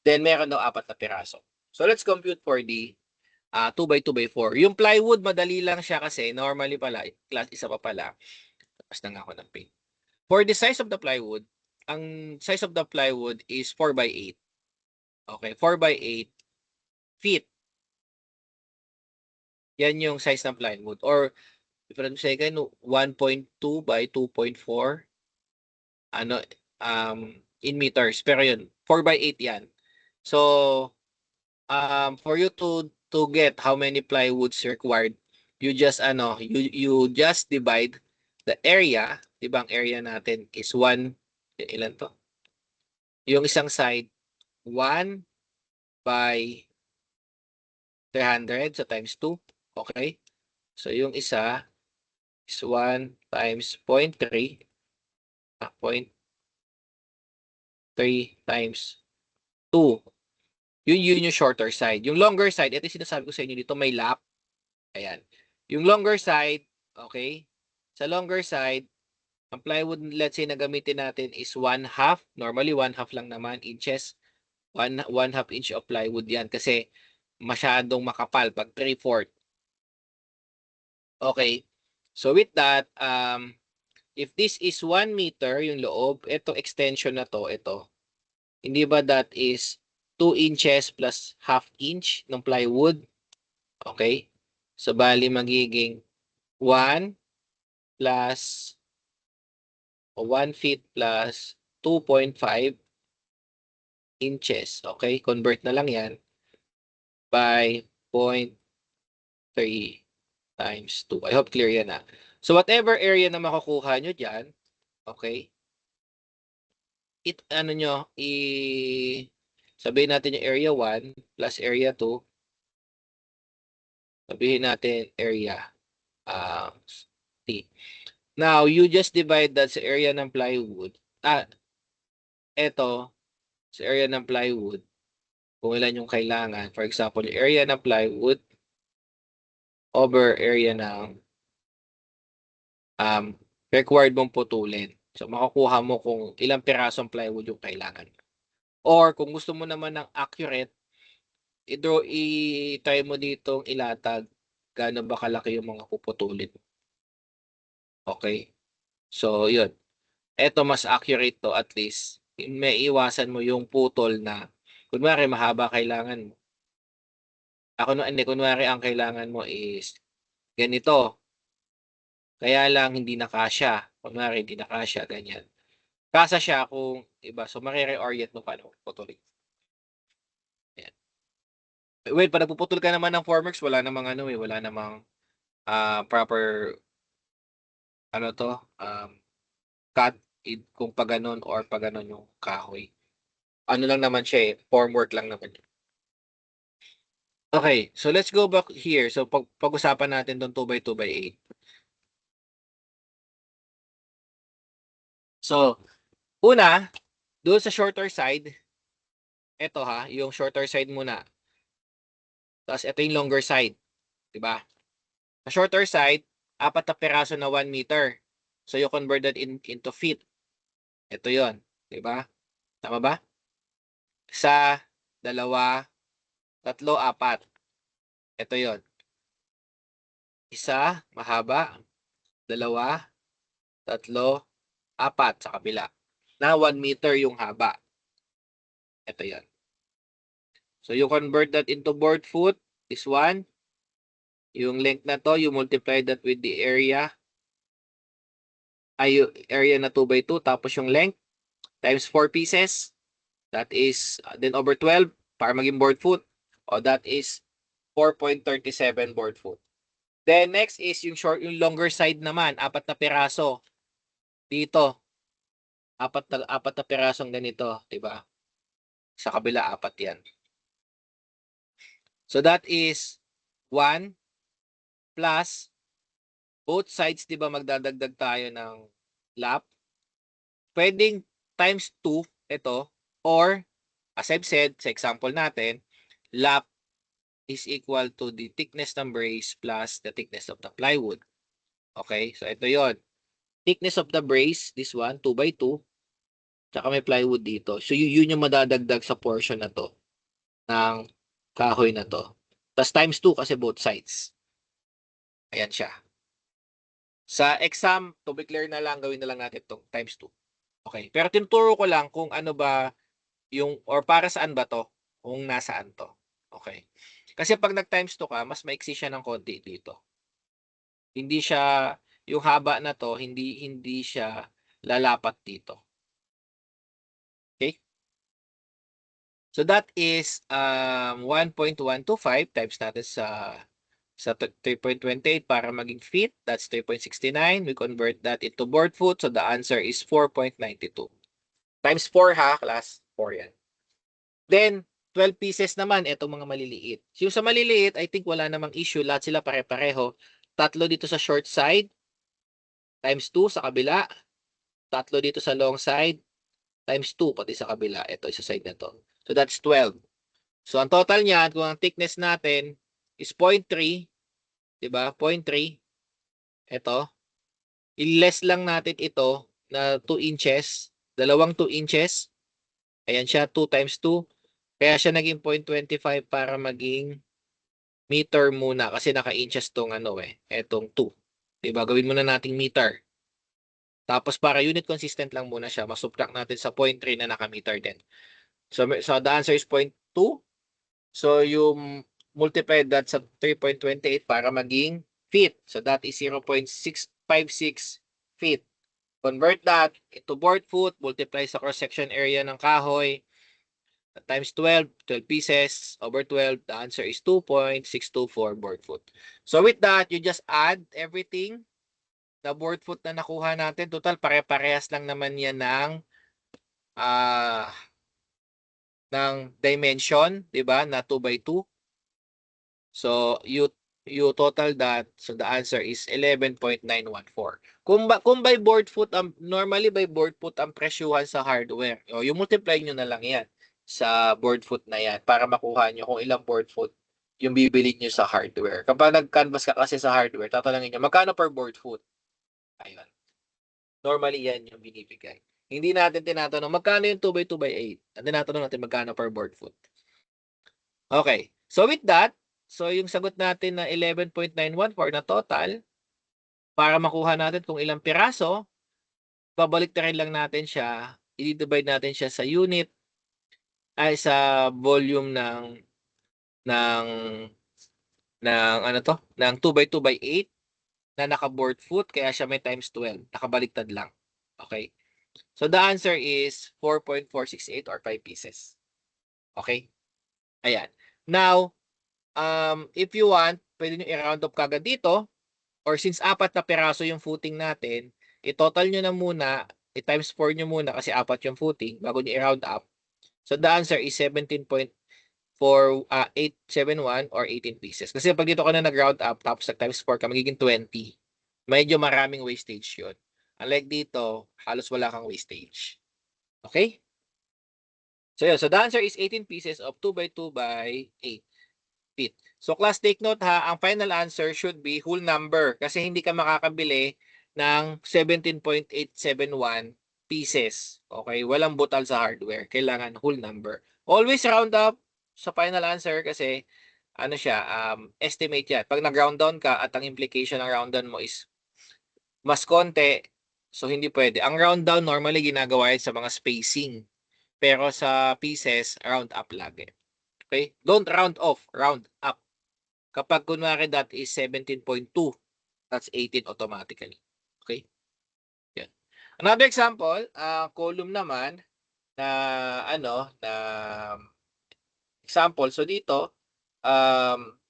Then, meron daw 4 na piraso. So, let's compute for the 2 by 2 by 4. Yung plywood, madali lang siya kasi normally pala, class isa pa pala. Tapos na nga ako ng paint. For the size of the plywood, ang size of the plywood is 4 by 8. Okay, 4 by 8 feet. Yan yung size ng plywood. Or, if I'm saying 1.2 by 2.4 in meters. Pero yun, 4 by 8 yan. So, for you to get how many plywoods required, you just you just divide the area. Diba ang area natin is 1, ilan to? Yung isang side 1 by 300 so times 2. Okay? So yung isa is 1 times 0.3 times 2. Yun yung shorter side. Yung longer side, ito yung sinasabi ko sa inyo dito, may lap. Ayan. Yung longer side, okay? Sa longer side, ang plywood, let's say, na gamitin natin is 1/2. Normally, 1/2 lang naman inches. 1/2 inch of plywood yan kasi masyadong makapal pag 3/4. Okay. So with that, if this is 1 meter yung loob, ito extension na to, ito. Hindi ba that is 2 inches plus 1/2 inch ng plywood? Okay? So bali magiging 1 plus 1 feet plus 2.5 inches. Okay? Convert na lang yan by 0.3 times 2. I hope clear yan na. So whatever area na makukuha nyo dyan, okay? Sabihin natin yung area 1 plus area 2. Sabihin natin area T. Now, you just divide that sa area ng plywood. Ito, sa area ng plywood, kung ilan yung kailangan. For example, yung area ng plywood over area ng required mong putulin. So, makukuha mo kung ilang pirasong plywood yung kailangan. Or, kung gusto mo naman ng accurate, i-try mo ditong ilatag gaano ba kalaki yung mga puputulin. Okay? So, yun. Ito, mas accurate to at least. May iwasan mo yung putol na, kunwari, mahaba kailangan mo. Kunwari, ang kailangan mo is ganito. Kaya lang, hindi nakasya. Kunwari, hindi nakasya, ganyan. Kasa siya kung iba. So, makire-orient mo paano putulin. Well, pag nagpuputol ka naman ng formworks, wala namang ano eh, wala namang proper ano to, cut kung pa ganun or pa ganun yung kahoy. Ano lang naman siya eh, formwork lang naman. Okay, so let's go back here. So pag-usapan natin tong 2 by 2 by 8. So, una, doon sa shorter side, ito ha, yung shorter side muna. Tapos ito yung longer side, 'di ba? Sa shorter side, 4 na piraso na 1 meter. So you convert that into feet. Ito 'yon, 'di ba? Tama ba? Isa, dalawa, tatlo, apat. Ito 'yon. Isa, mahaba, dalawa, tatlo, apat sa kabila. Na 1 meter yung haba. Ito 'yon. So you convert that into board foot is 1. Yung length na to, you multiply that with the area. Ay, yung area na 2 by 2 tapos yung length times 4 pieces. That is then over 12 para maging board foot. O that is 4.37 board foot. Then next is yung longer side naman, 4 na piraso. Dito, 4 na pirasong ganito, 'di ba? Sa kabila 4 'yan. So that is 1 plus both sides, 'di ba, magdadagdag tayo ng lap. Pwedeng times 2 ito, or as I've said sa example natin, lap is equal to the thickness ng brace plus the thickness of the plywood. Okay? So ito 'yon. Thickness of the brace, this one, 2 by 2. Tsaka may plywood dito. So yun yung madadagdag sa portion na to ng kahoy na to. Tapos times 2 kasi both sides. Ayan siya. Sa exam, to be clear na lang, gawin na lang natin itong times 2. Okay. Pero tinuturo ko lang kung ano ba yung, or para saan ba to, kung nasaan to. Okay. Kasi pag nag-times 2 ka, mas maiksi siya ng konti dito. Hindi siya, yung haba na to, hindi siya lalapat dito. Okay? So that is 1.125 times natin sa 3.28 para maging feet. That's 3.69. We convert that into board foot. So the answer is 4.92. Times 4 ha, class. 4 yan. Then, 12 pieces naman, itong mga maliliit. Yung sa maliliit, I think wala namang issue. Lahat sila pare-pareho. 3 dito sa short side. Times 2 sa kabila. 3 dito sa long side. Times 2 pati sa kabila. Ito, sa side na to. So that's 12. So ang total niyan, kung ang thickness natin is 0.3, 'di ba? 0.3. Ito. I-less lang natin ito na 2 inches, dalawang 2 inches. Ayan siya, 2 times 2. Kaya siya naging 0.25 para maging meter muna kasi naka-inches tong ano etong 2. 'Di ba? Gawin muna nating meter. Tapos para unit consistent lang muna siya, masubtract natin sa 0.3 na naka-meter din. So the answer is 0.2. So you multiply that sa 3.28 para maging feet. So that is 0.656 feet. Convert that into board foot, multiply sa cross-section area ng kahoy, times 12, 12 pieces, over 12, the answer is 2.624 board foot. So with that, you just add everything, the board foot na nakuha natin. Total, pare-parehas lang naman yan ng dimension, di ba, na 2 by 2. So you total that, so the answer is 11.914. Kung by board foot, normally by board foot ang presyuhan sa hardware. O, yung multiply nyo na lang yan sa board foot na yan para makuha nyo kung ilang board foot yung bibili nyo sa hardware. Kapag nag-canvas ka kasi sa hardware, tatanungin nyo, magkano per board foot? Ayun. Normally yan yung binibigay. Hindi natin tinatanong, magkano yung 2 by 2 by 8? Ang tinatanong natin, magkano per board foot? Okay. So with that, so yung sagot natin na 11.914 na total, para makuha natin kung ilang piraso, babalik na rin lang natin siya, i-divide natin siya sa unit, ay sa volume ng ano to, ng 2 by 2 by 8 na naka-board foot, kaya siya may times 12. Nakabaliktad lang. Okay? So the answer is 4.468 or 5 pieces. Okay? Ayan. Now, if you want, pwede nyo i-round up kagad dito. Or since 4 na piraso yung footing natin, i-total nyo na muna, i-times 4 nyo muna kasi 4 yung footing bago nyo i-round up. So the answer is 17.871 or 18 pieces. Kasi pag dito ka na nag-round up tapos nag-times 4 ka, magiging 20. Medyo maraming wastage yun. Unlike dito, halos wala kang wastage. Okay? So yun. So the answer is 18 pieces of 2 by 2 by 8 feet. So class, take note ha, ang final answer should be whole number kasi hindi ka makakabili ng 17.871 pieces. Okay? Walang butal sa hardware. Kailangan whole number. Always round up sa final answer kasi ano siya, estimate yan. Pag nag-round down ka at ang implication ng round down mo is mas konti, so hindi pwede. Ang round down normally ginagawa yan sa mga spacing. Pero sa pieces, round up lagi. Okay? Don't round off, round up. Kapag kunwari that is 17.2, that's 18 automatically. Okay? Yan. Another example, column naman na na example. So dito,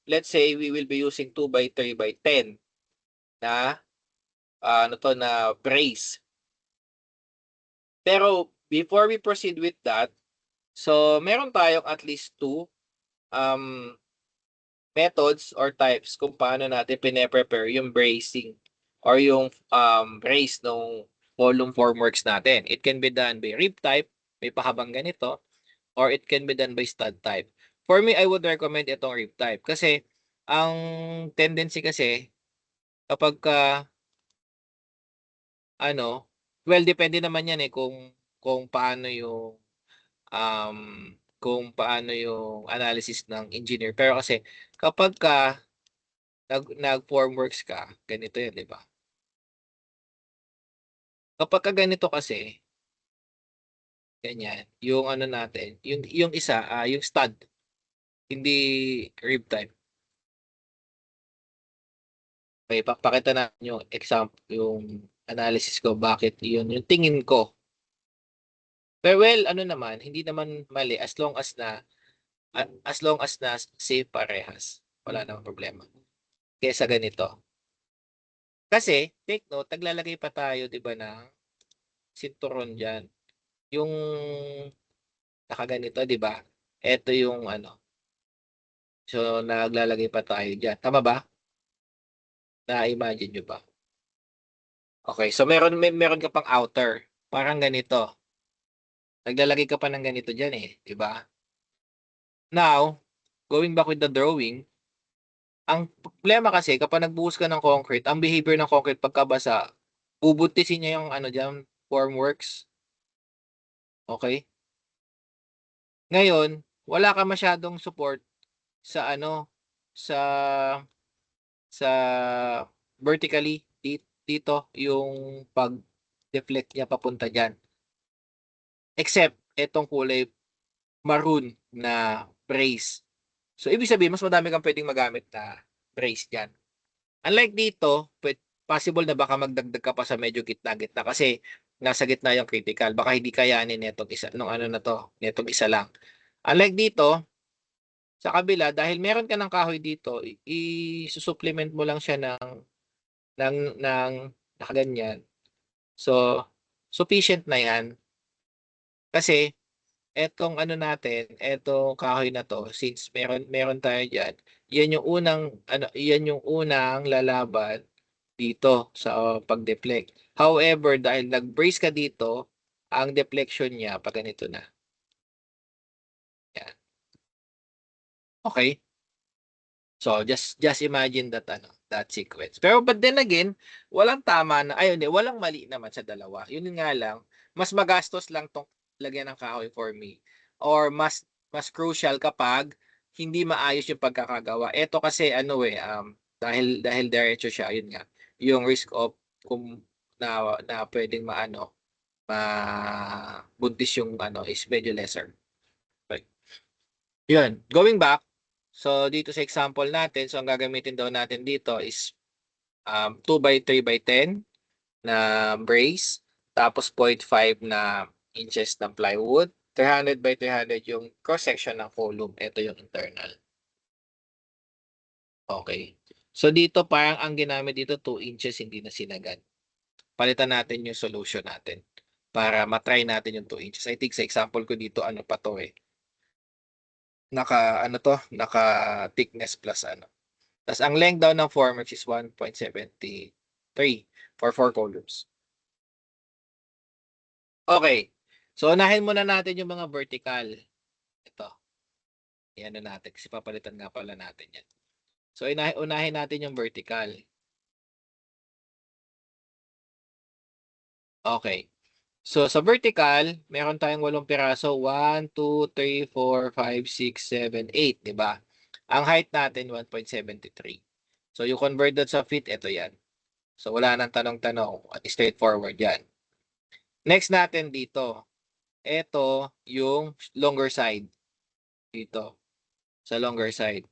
let's say we will be using 2 by 3 by 10 na na brace. Pero before we proceed with that, so meron tayong at least two methods or types kung paano natin pine-prepare yung bracing or yung brace ng column formworks natin. It can be done by rib type, may pahabang ganito, or it can be done by stud type. For me, I would recommend itong rib type kasi ang tendency kasi kapag well, depende naman yan kung paano yung um, kung paano yung analysis ng engineer. Pero kasi kapag nag-formworks ka, ganito yan, di ba? Kapag ganito kasi, ganyan, yung natin, yung isa, yung stud, hindi rib type. Okay, pakita natin yung example, yung analysis ko, bakit yun, yung tingin ko. Pero well, naman, hindi naman mali as long as na safe parehas. Wala namang problema. Kesa ganito. Kasi, take note, naglalagay pa tayo, di ba, ng sinturon dyan. Yung nakaganito, di ba? Ito yung So, naglalagay pa tayo dyan. Tama ba? Na-imagine nyo ba? Okay, so meron ka pang outer. Parang ganito. Naglalagay ka pa ng ganito dyan eh. Di ba? Now, going back with the drawing, ang problema kasi kapag nagbuhos ka ng concrete, ang behavior ng concrete pagkabasa, bubutisin niya yung dyan, formworks. Okay? Ngayon, wala ka masyadong support sa sa sa vertically dito yung pag-deflect niya papunta diyan. Except etong kulay maroon na brace. So ibig sabihin mas madami kang pwedeng magamit na brace diyan. Unlike dito, possible na baka magdagdag ka pa sa medyo gitna-gitna kasi nasa gitna yung critical. Baka hindi kayanin nitong isa nung na to, nitong isa lang. Unlike dito, sa kabila, dahil meron ka ng kahoy dito, i-supplement mo lang siya ng nakaganyan. So, sufficient na yan. Kasi, etong natin, etong kahoy na to, since meron tayo diyan, yan yung unang lalaban dito sa pag-deflect. However, dahil nag-brace ka dito, ang deflection niya pag ganito na. Yan. Okay? So, just imagine that sequence. Pero but then again, walang tama na, walang mali naman sa dalawa. Yun nga lang, mas magastos lang tong lagyan ng kahoy for me. Or mas crucial kapag hindi maayos yung pagkakagawa. Ito kasi dahil diretso siya, yun nga. Yung risk of kung na pwedeng mabuntis yung is medyo lesser. Okay. Yun, going back, so dito sa example natin, so ang gagamitin daw natin dito is 2 by 3 by 10 na brace, tapos 0.5 na inches ng plywood, 300 by 300 yung cross-section ng column. Ito yung internal. Okay. So dito parang ang ginamit dito 2 inches hindi na sinagad. Palitan natin yung solution natin para matry natin yung 2 inches. I think sa example ko dito ano pa to eh. Naka ano to, naka thickness plus ano. Tas ang length daw ng formwork is 1.73 for 4 columns. Okay. So unahin muna natin yung mga vertical. Ito. Yan na natin kasi papalitan nga pala natin yan. So unahin natin yung vertical. Okay. So sa vertical, meron tayong 8 piraso. 1, 2, 3, 4, 5, 6, 7, 8. Diba? Ang height natin, 1.73. So you convert that sa feet, ito yan. So wala nang tanong-tanong. Straightforward yan. Next natin dito. Ito yung longer side. Dito. Sa longer side.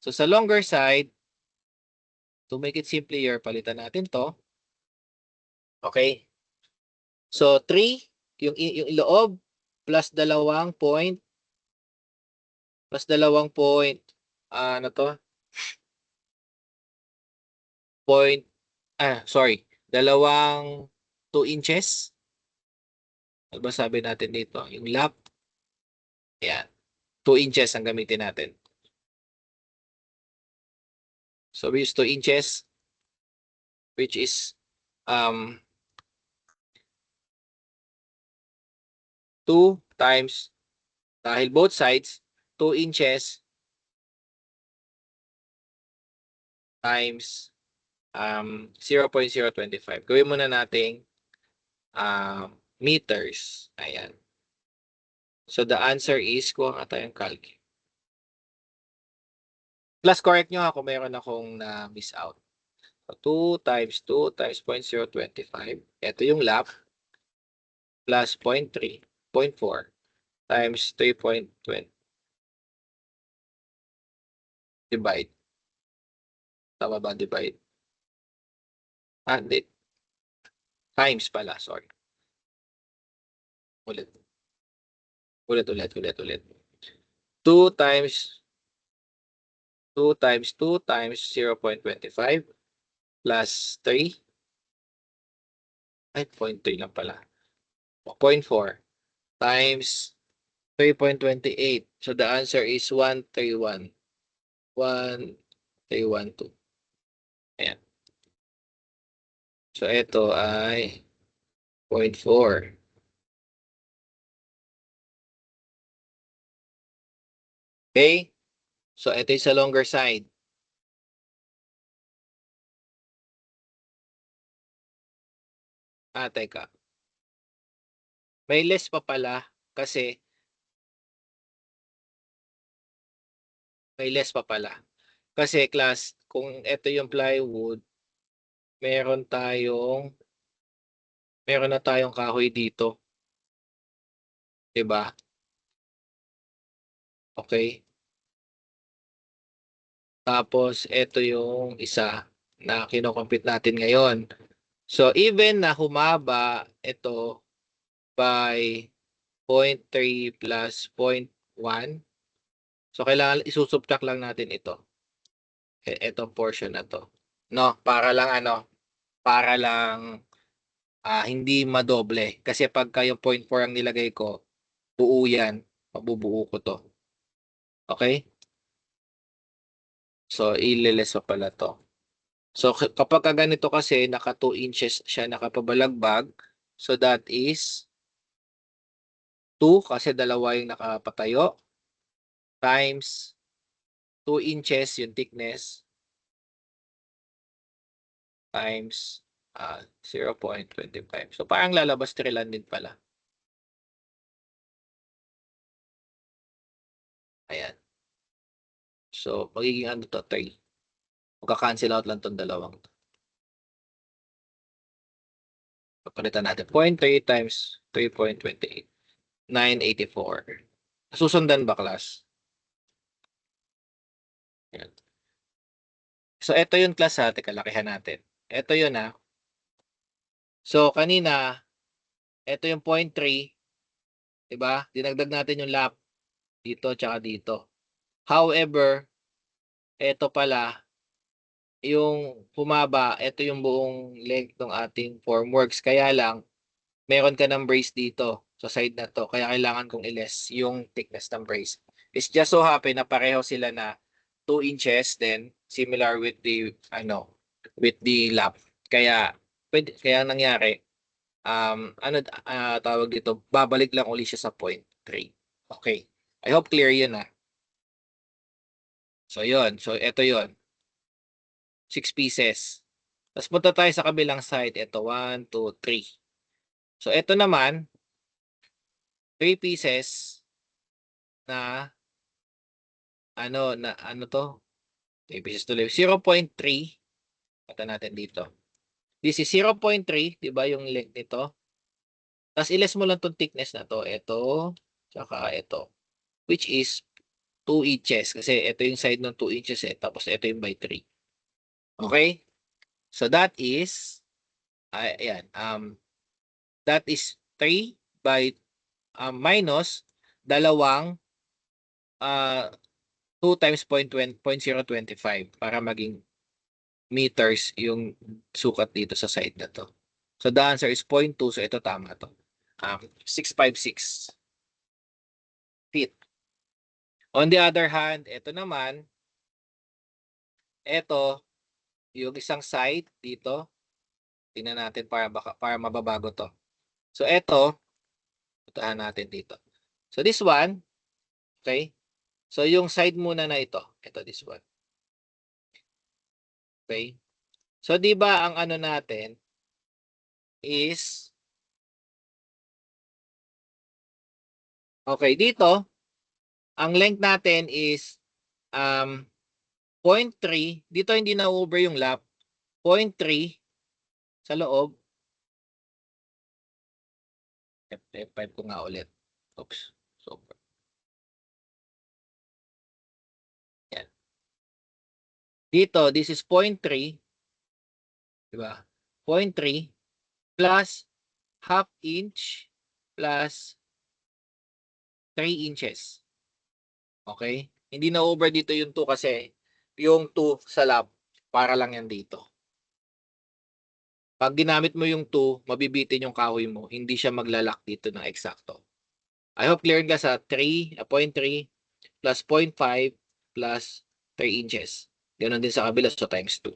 So sa longer side, to make it simpler, palitan natin to. Okay? So 3, yung iloob, plus 2 point, plus 2 point, ano to? Point, sorry, 2 inches. Ano ba sabi natin dito? Yung lap, ayan, 2 inches ang gamitin natin. So we use 2 inches, which is 2 times, dahil both sides, 2 inches times 0.025. Gawin muna nating meters. Ayan. So the answer is, kuha nga tayong calc. Plus correct nyo ha kung mayroon akong na-miss out. So 2 times 0.025. Ito yung lap. Plus 0.3, 0.4 times 3.20. Divide. Tama ba divide? Hindi. Times pala, sorry. Ulit. 2 times 2 times 0.25 plus 3. Ay, 0.3 lang pala. 0.4 times 3.28. So the answer is 131. 1312. Ayan. So ito ay 0.4. Okay? So ito yung sa longer side. Teka. May less pa pala kasi may less pa pala. Kasi class, kung ito yung plywood, meron na tayong kahoy dito. 'Di ba? Okay? Tapos ito yung isa na kino-compute natin ngayon. So even na humaba ito by 0.3 plus 0.1, so kailangan isusubtract lang natin ito. Itong portion na to. No, para lang hindi madoble. Kasi pagka yung 0.4 ang nilagay ko, buo yan. Mabubuo ko to. Okay? So, ililes pa pala to. So, kapag ganito kasi, naka 2 inches siya nakapabalagbag. So, that is 2 kasi dalawa yung nakapatayo times 2 inches yung thickness times 0.25. So, parang lalabas 3 lang din pala. Ayan. So, magiging ano to, 3. Magka-cancel out lang tong dalawang to. Papalitan natin. 0.3 times 3.28. 984. Susundan ba, class? Ayan. So, ito yung class ha. Teka, lakihan natin. Ito yun ha. So, kanina, ito yung 0.3. Diba? Dinagdag natin yung lap dito tsaka dito. However, ito pala, yung humaba, ito yung buong length ng ating formworks. Kaya lang, meron ka ng brace dito sa side na to. Kaya kailangan kong i-less yung thickness ng brace. It's just so happen na pareho sila na 2 inches, then similar with the with the lap. Kaya kaya nangyari tawag dito, babalik lang uli siya sa 0.3. Okay. I hope clear 'yun So 'yun. So ito 'yun. 6 pieces. Tapos punta tayo sa kabilang side. Ito 1, 2, 3. So ito naman 3 pieces na ano to? 3 pieces tuloy. 0.3. Pata natin dito. This is 0.3, 'di ba yung length nito? Tapos i-less mo lang tong thickness na to. Ito, tsaka ito. Which is 2 inches. Kasi ito yung side ng 2 inches Tapos ito yung by 3. Okay? So that is, ayan, that is 3 by minus dalawang 2 times 0.025 para maging meters yung sukat dito sa side na to. So the answer is 0.2. So ito tama to. 656 feet. On the other hand, ito naman, ito, yung isang side dito, tingnan natin para mababago to. So ito, puntahan natin dito. So this one, okay? So yung side muna na ito this one. Okay? So 'di ba ang ano natin is okay dito, ang length natin is 0.3. Dito hindi na over yung lap. 0.3 sa loob. F5 ko nga ulit. Oops. Super. Yan. Dito, this is 0.3. Diba? 0.3 plus half inch plus 3 inches. Okay? Hindi na over dito yung 2 kasi yung 2 sa lap, para lang yan dito. Pag ginamit mo yung 2, mabibitin yung kahoy mo. Hindi siya maglalak dito ng eksakto. I hope clear ka sa 0.3 plus 0.5 plus 3 inches. Ganon din sa kabila, so times 2.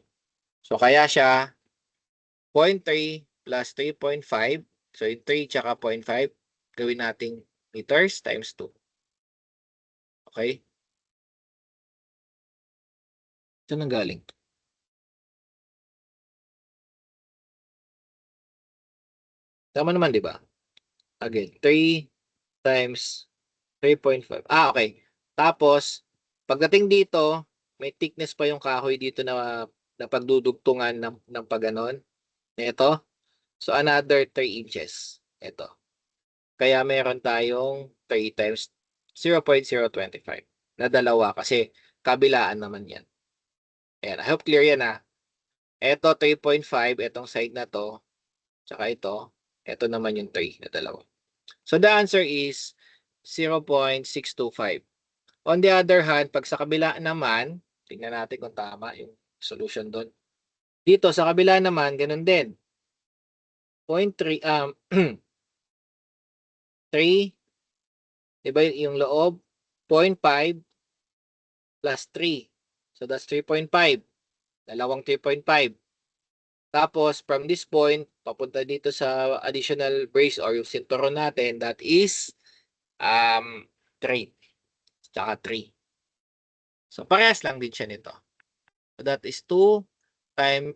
So kaya siya 0.3 plus 3.5. So yung 3 tsaka 0.5, gawin nating meters times 2. Okay? Saan nang galing? Tama naman, di ba? Again, 3 times 3.5. Okay. Tapos, pagdating dito, may thickness pa yung kahoy dito na pagdudugtungan ng pagganon. Ito. So, another 3 inches. Ito. Kaya meron tayong 3 times 0.025 na dalawa kasi kabilaan naman yan. Ayan. I hope clear yan Ito 3.5. Itong side na to. Tsaka ito. Ito naman yung 3 na dalawa. So, the answer is 0.625. On the other hand, pag sa kabila naman, tingnan natin kung tama yung solution doon. Dito sa kabila naman, ganun din. 0.3, 3, diba yung loob? 0.5 plus 3. So that's 3.5. Dalawang 3.5. Tapos, from this point, papunta dito sa additional brace or yung sinturon natin, that is 3. Tsaka 3. So, parehas lang din siya nito. So, that is 2 times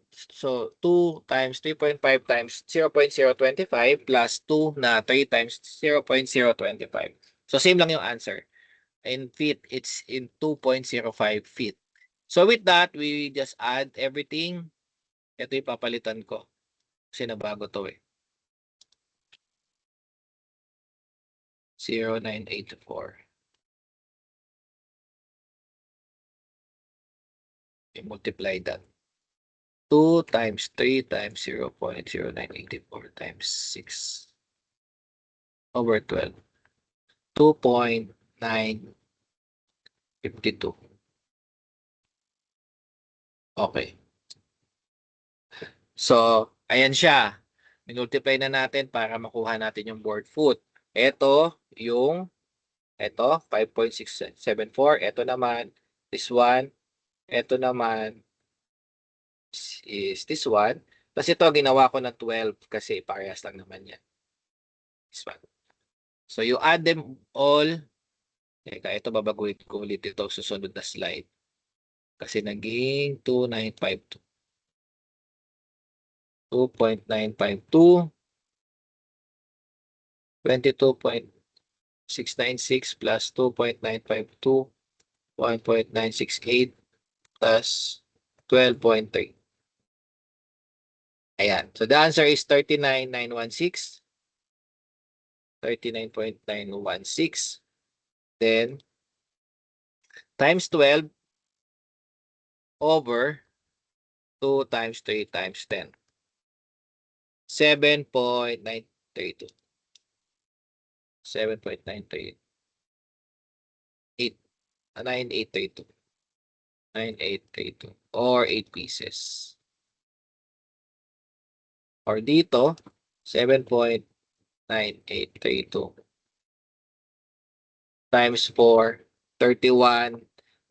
3.5 times 0.025 plus 2 na 3 times 0.025. So, same lang yung answer. In feet, it's in 2.05 feet. So, with that, we just add everything. Ito yung papalitan ko. Kasi nabago to 0984. Multiply that. 2 times 3 times 0.0984 times 6 over 12. 2.952. Okay. So, ayan siya. Minultiply na natin para makuha natin yung board foot. Ito, 5.674. Ito naman, this one. Ito naman is this one. Tapos ito, ginawa ko ng 12 kasi parehas lang naman yan. This one. So, you add them all. Teka, ito babaguhin ko ulit ito susunod na slide. Kasi naging 2.952. 2.952. 22.696 plus 2.952, 1.968 plus 12.3. Ayan. So the answer is 39.916. 39.916. Then times 12 over 2 times 3 times 10. 7.932. 7.938. 9832. 9832. Or 8 pieces. Or dito, 7.9832 times 4, 31,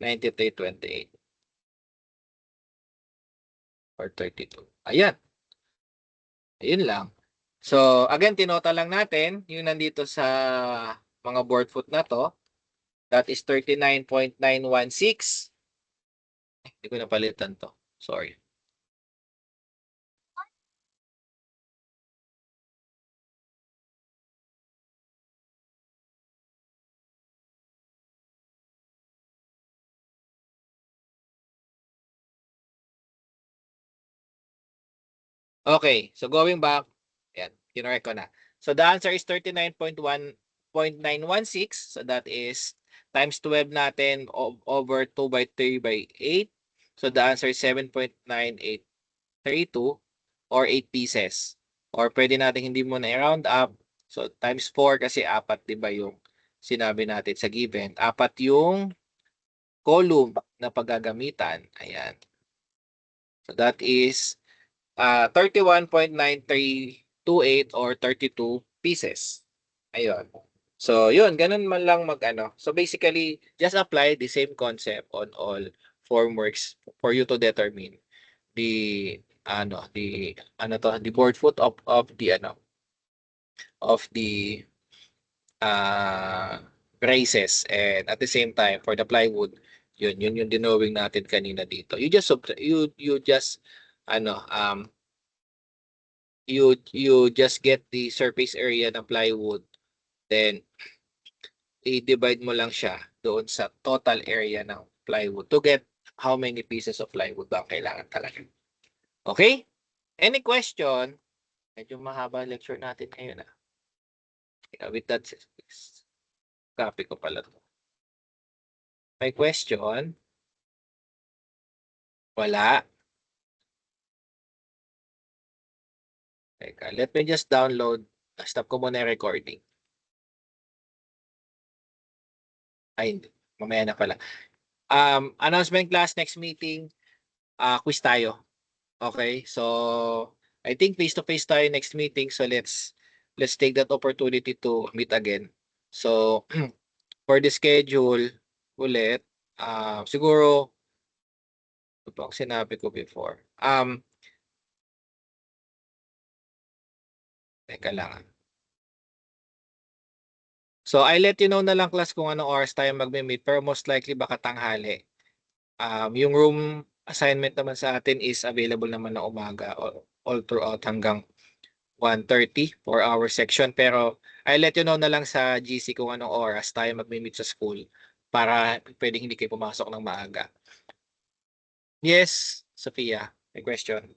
93, 28. Or 32. Ayan. Ayun lang. So, again, tinota lang natin yung nandito sa mga board foot na to. That is 39.916. Hindi ko napalitan to. Sorry. Okay, so going back, yan, kinorek ko na. So the answer is 39.916. So that is times 12 natin over 2 by 3 by 8. So the answer is 7.9832 or 8 pieces. Or pwede natin hindi mo na i-round up. So times 4 kasi 4, di ba yung sinabi natin sa given. 4 yung column na paggagamitan. Ayan. So that is 31.9328 or 32 pieces. Ayun. So, yun, ganun man lang mag-ano. So, basically, just apply the same concept on all formworks for you to determine the the board foot of the braces, and at the same time for the plywood, yun yung dinowing natin kanina dito. You just ano you just get the surface area ng plywood, then i-divide mo lang siya doon sa total area ng plywood to get how many pieces of plywood ba ang kailangan talaga. Okay? Any question? Medyo mahaba lecture natin ngayon. With that, copy ko pala to. May question? Wala. Teka, let me just download. Stop ko muna yung recording. Ay, hindi. Mamaya na pala. Announcement class, next meeting, quiz tayo. Okay, so I think face-to-face tayo next meeting. So let's take that opportunity to meet again. So for the schedule ulit, siguro ito pa ang sinabi ko before. Teka lang. So I let you know na lang class kung anong oras tayo magme-meet, pero most likely baka tanghali. Yung room assignment naman sa atin is available naman na umaga all throughout hanggang 1:30 for our section. Pero I let you know na lang sa GC kung anong oras tayo magme-meet sa school para pwedeng hindi kayo pumasok ng maaga. Yes, Sophia, may question.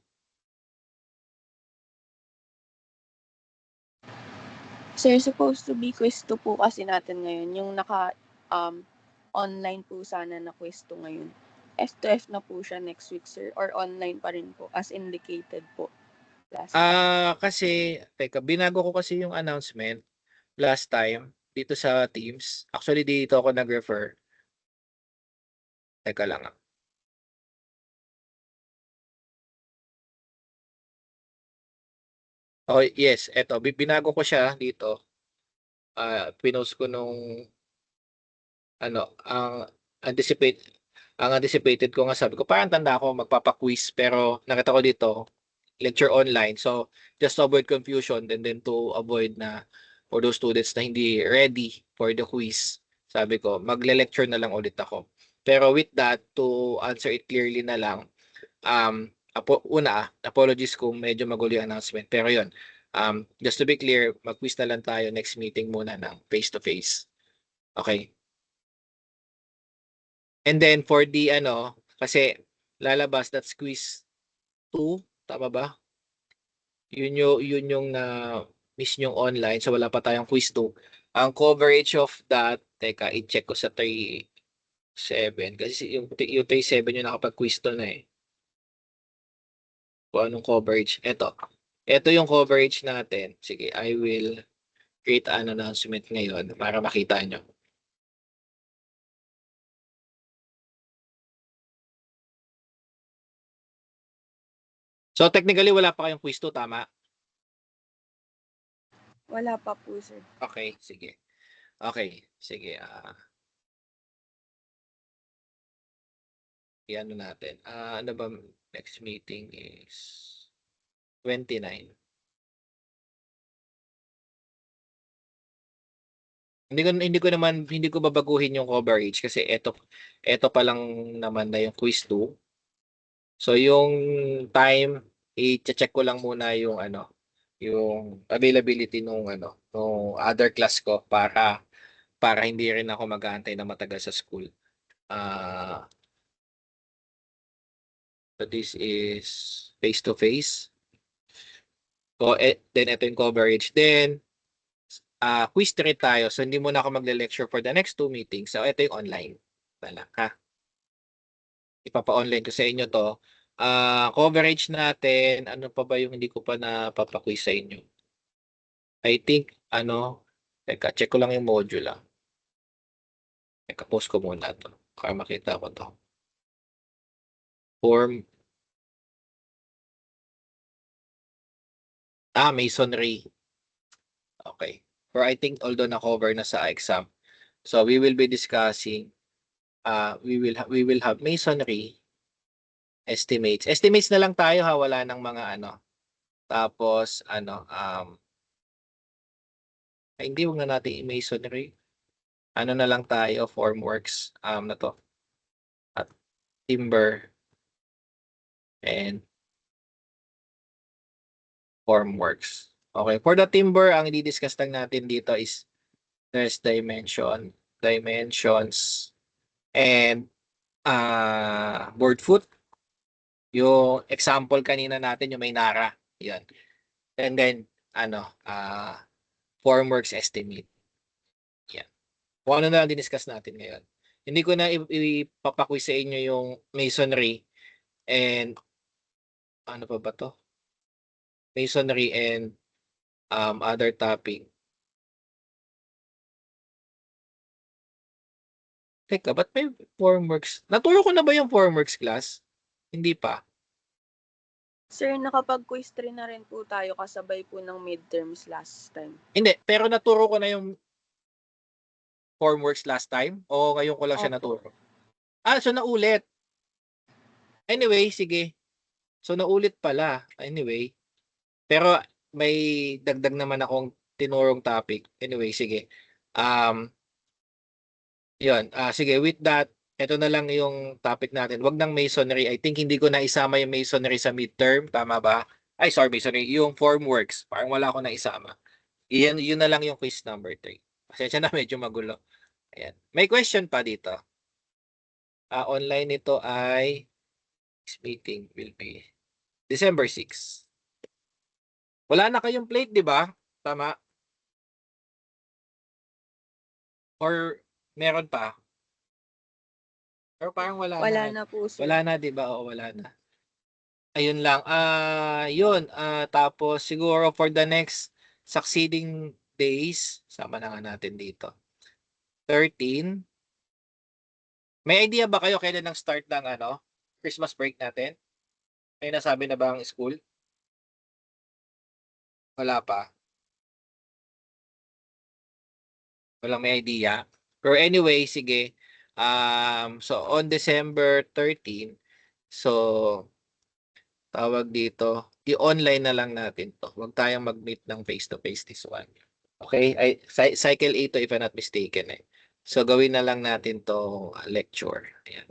Sir, supposed to be quiz 2 po kasi natin ngayon. Yung online po sana na quiz 2 ngayon. F2F na po siya next week, sir. Or online pa rin po as indicated po last time. Kasi, teka, binago ko kasi yung announcement last time dito sa Teams. Actually, dito ako nag-refer. Teka lang. Oh, yes, eto binago ko siya dito. Pinost ko nung ano, ang anticipated ko nga sabi ko parang tanda ko magpapa-quiz pero nakita ko dito lecture online. So just to avoid confusion and then to avoid na for those students na hindi ready for the quiz, sabi ko magle-lecture na lang ulit ako. Pero with that, to answer it clearly na lang, apologies kung medyo magulo yung announcement. Pero yun, just to be clear, mag-quiz na lang tayo next meeting muna ng face-to-face. Okay? And then for the kasi lalabas that's quiz 2, tama ba? Yun yung na miss yung online, so wala pa tayong quiz 2. Ang coverage of that, teka, i-check ko sa 3-7 kasi yung 3-7 yung nakapag-quiz to na eh. Kung anong coverage. Ito yung coverage natin. Sige, I will create an announcement ngayon para makita nyo. So technically wala pa kayong quiz 2, tama? Wala pa po, sir. Okay, sige. Okay, sige. Iano natin. Ano ba next meeting is 29. Hindi ko babaguhin yung coverage kasi ito pa lang naman na yung quiz 2. So yung time i-check ko lang muna yung yung availability nung other class ko para hindi rin ako mag-aantay na matagal sa school. So this is face to face. So then ito yung coverage. Then quiz 3 tayo. So hindi muna ako magle-lecture for the next 2 meetings. So ito yung online. Wala ha. Ipapa-online ko sa inyo to. Coverage natin, ano pa ba yung hindi ko pa napapa-quiz sa inyo? I think teka, check ko lang yung module lang. Teka, post ko muna to. Para makita ko to. Form. Masonry. Okay. Or I think although na-cover na sa exam. So we will be discussing we will have masonry estimates. Estimates na lang tayo ha, wala ng mga Tapos hindi wag na natin i-masonry. Ano na lang tayo, formworks na to. At timber and formworks. Okay, for the timber, ang i-discuss lang natin dito is there's dimensions and board foot. Yung example kanina natin yung may nara, 'yan. And then formworks estimate. Yan. Kung ano na lang diniscuss natin ngayon. Hindi ko na ipapaquiz sa inyo yung masonry and ano pa ba to? Masonry and other topic. Teka, ba't may formworks? Naturo ko na ba yung formworks class? Hindi pa. Sir, nakapag-quiz 3 na rin po tayo kasabay po ng midterms last time. Hindi, pero naturo ko na yung formworks last time o ngayon ko lang siya Opo. naturo? So naulit. Anyway, sige. So naulit pala. Anyway. Pero may dagdag naman akong tinurong topic. Anyway, sige. Yun. Sige, with that, ito na lang yung topic natin. Wag ng masonry. I think hindi ko na isama yung masonry sa midterm. Tama ba? Ay, sorry, masonry. Yung formworks. Parang wala ko na isama. Yun na lang yung quiz number 3. Pasensya na, medyo magulo. Ayan. May question pa dito. Online nito ay this meeting will be December 6. Wala na kayong plate, di ba? Tama? Or meron pa? Pero parang wala na. Wala na po, sir. Wala na, di ba? Oo, wala na. Ayun lang. Yun. Tapos siguro for the next succeeding days, sama na nga natin dito. 13. May idea ba kayo kailan ang start ng Christmas break natin? May nasabi na ba ang school? Wala pa? Walang may idea? Pero anyway, sige. So on December 13, so tawag dito, i-online na lang natin 'to. Huwag tayong mag-meet ng face-to-face this one. Okay? Cycle 8 to if I'm not mistaken, eh. So gawin na lang natin 'to lecture. Ayan.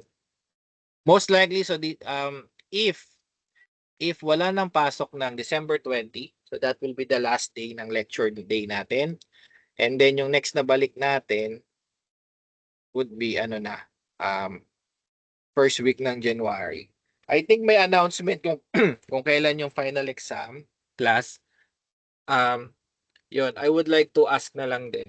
Most likely, so if wala nang pasok ng December 20, so that will be the last day ng lecture day natin. And then yung next na balik natin would be first week ng January. I think may announcement kung kung kailan yung final exam class. Yun, I would like to ask na lang din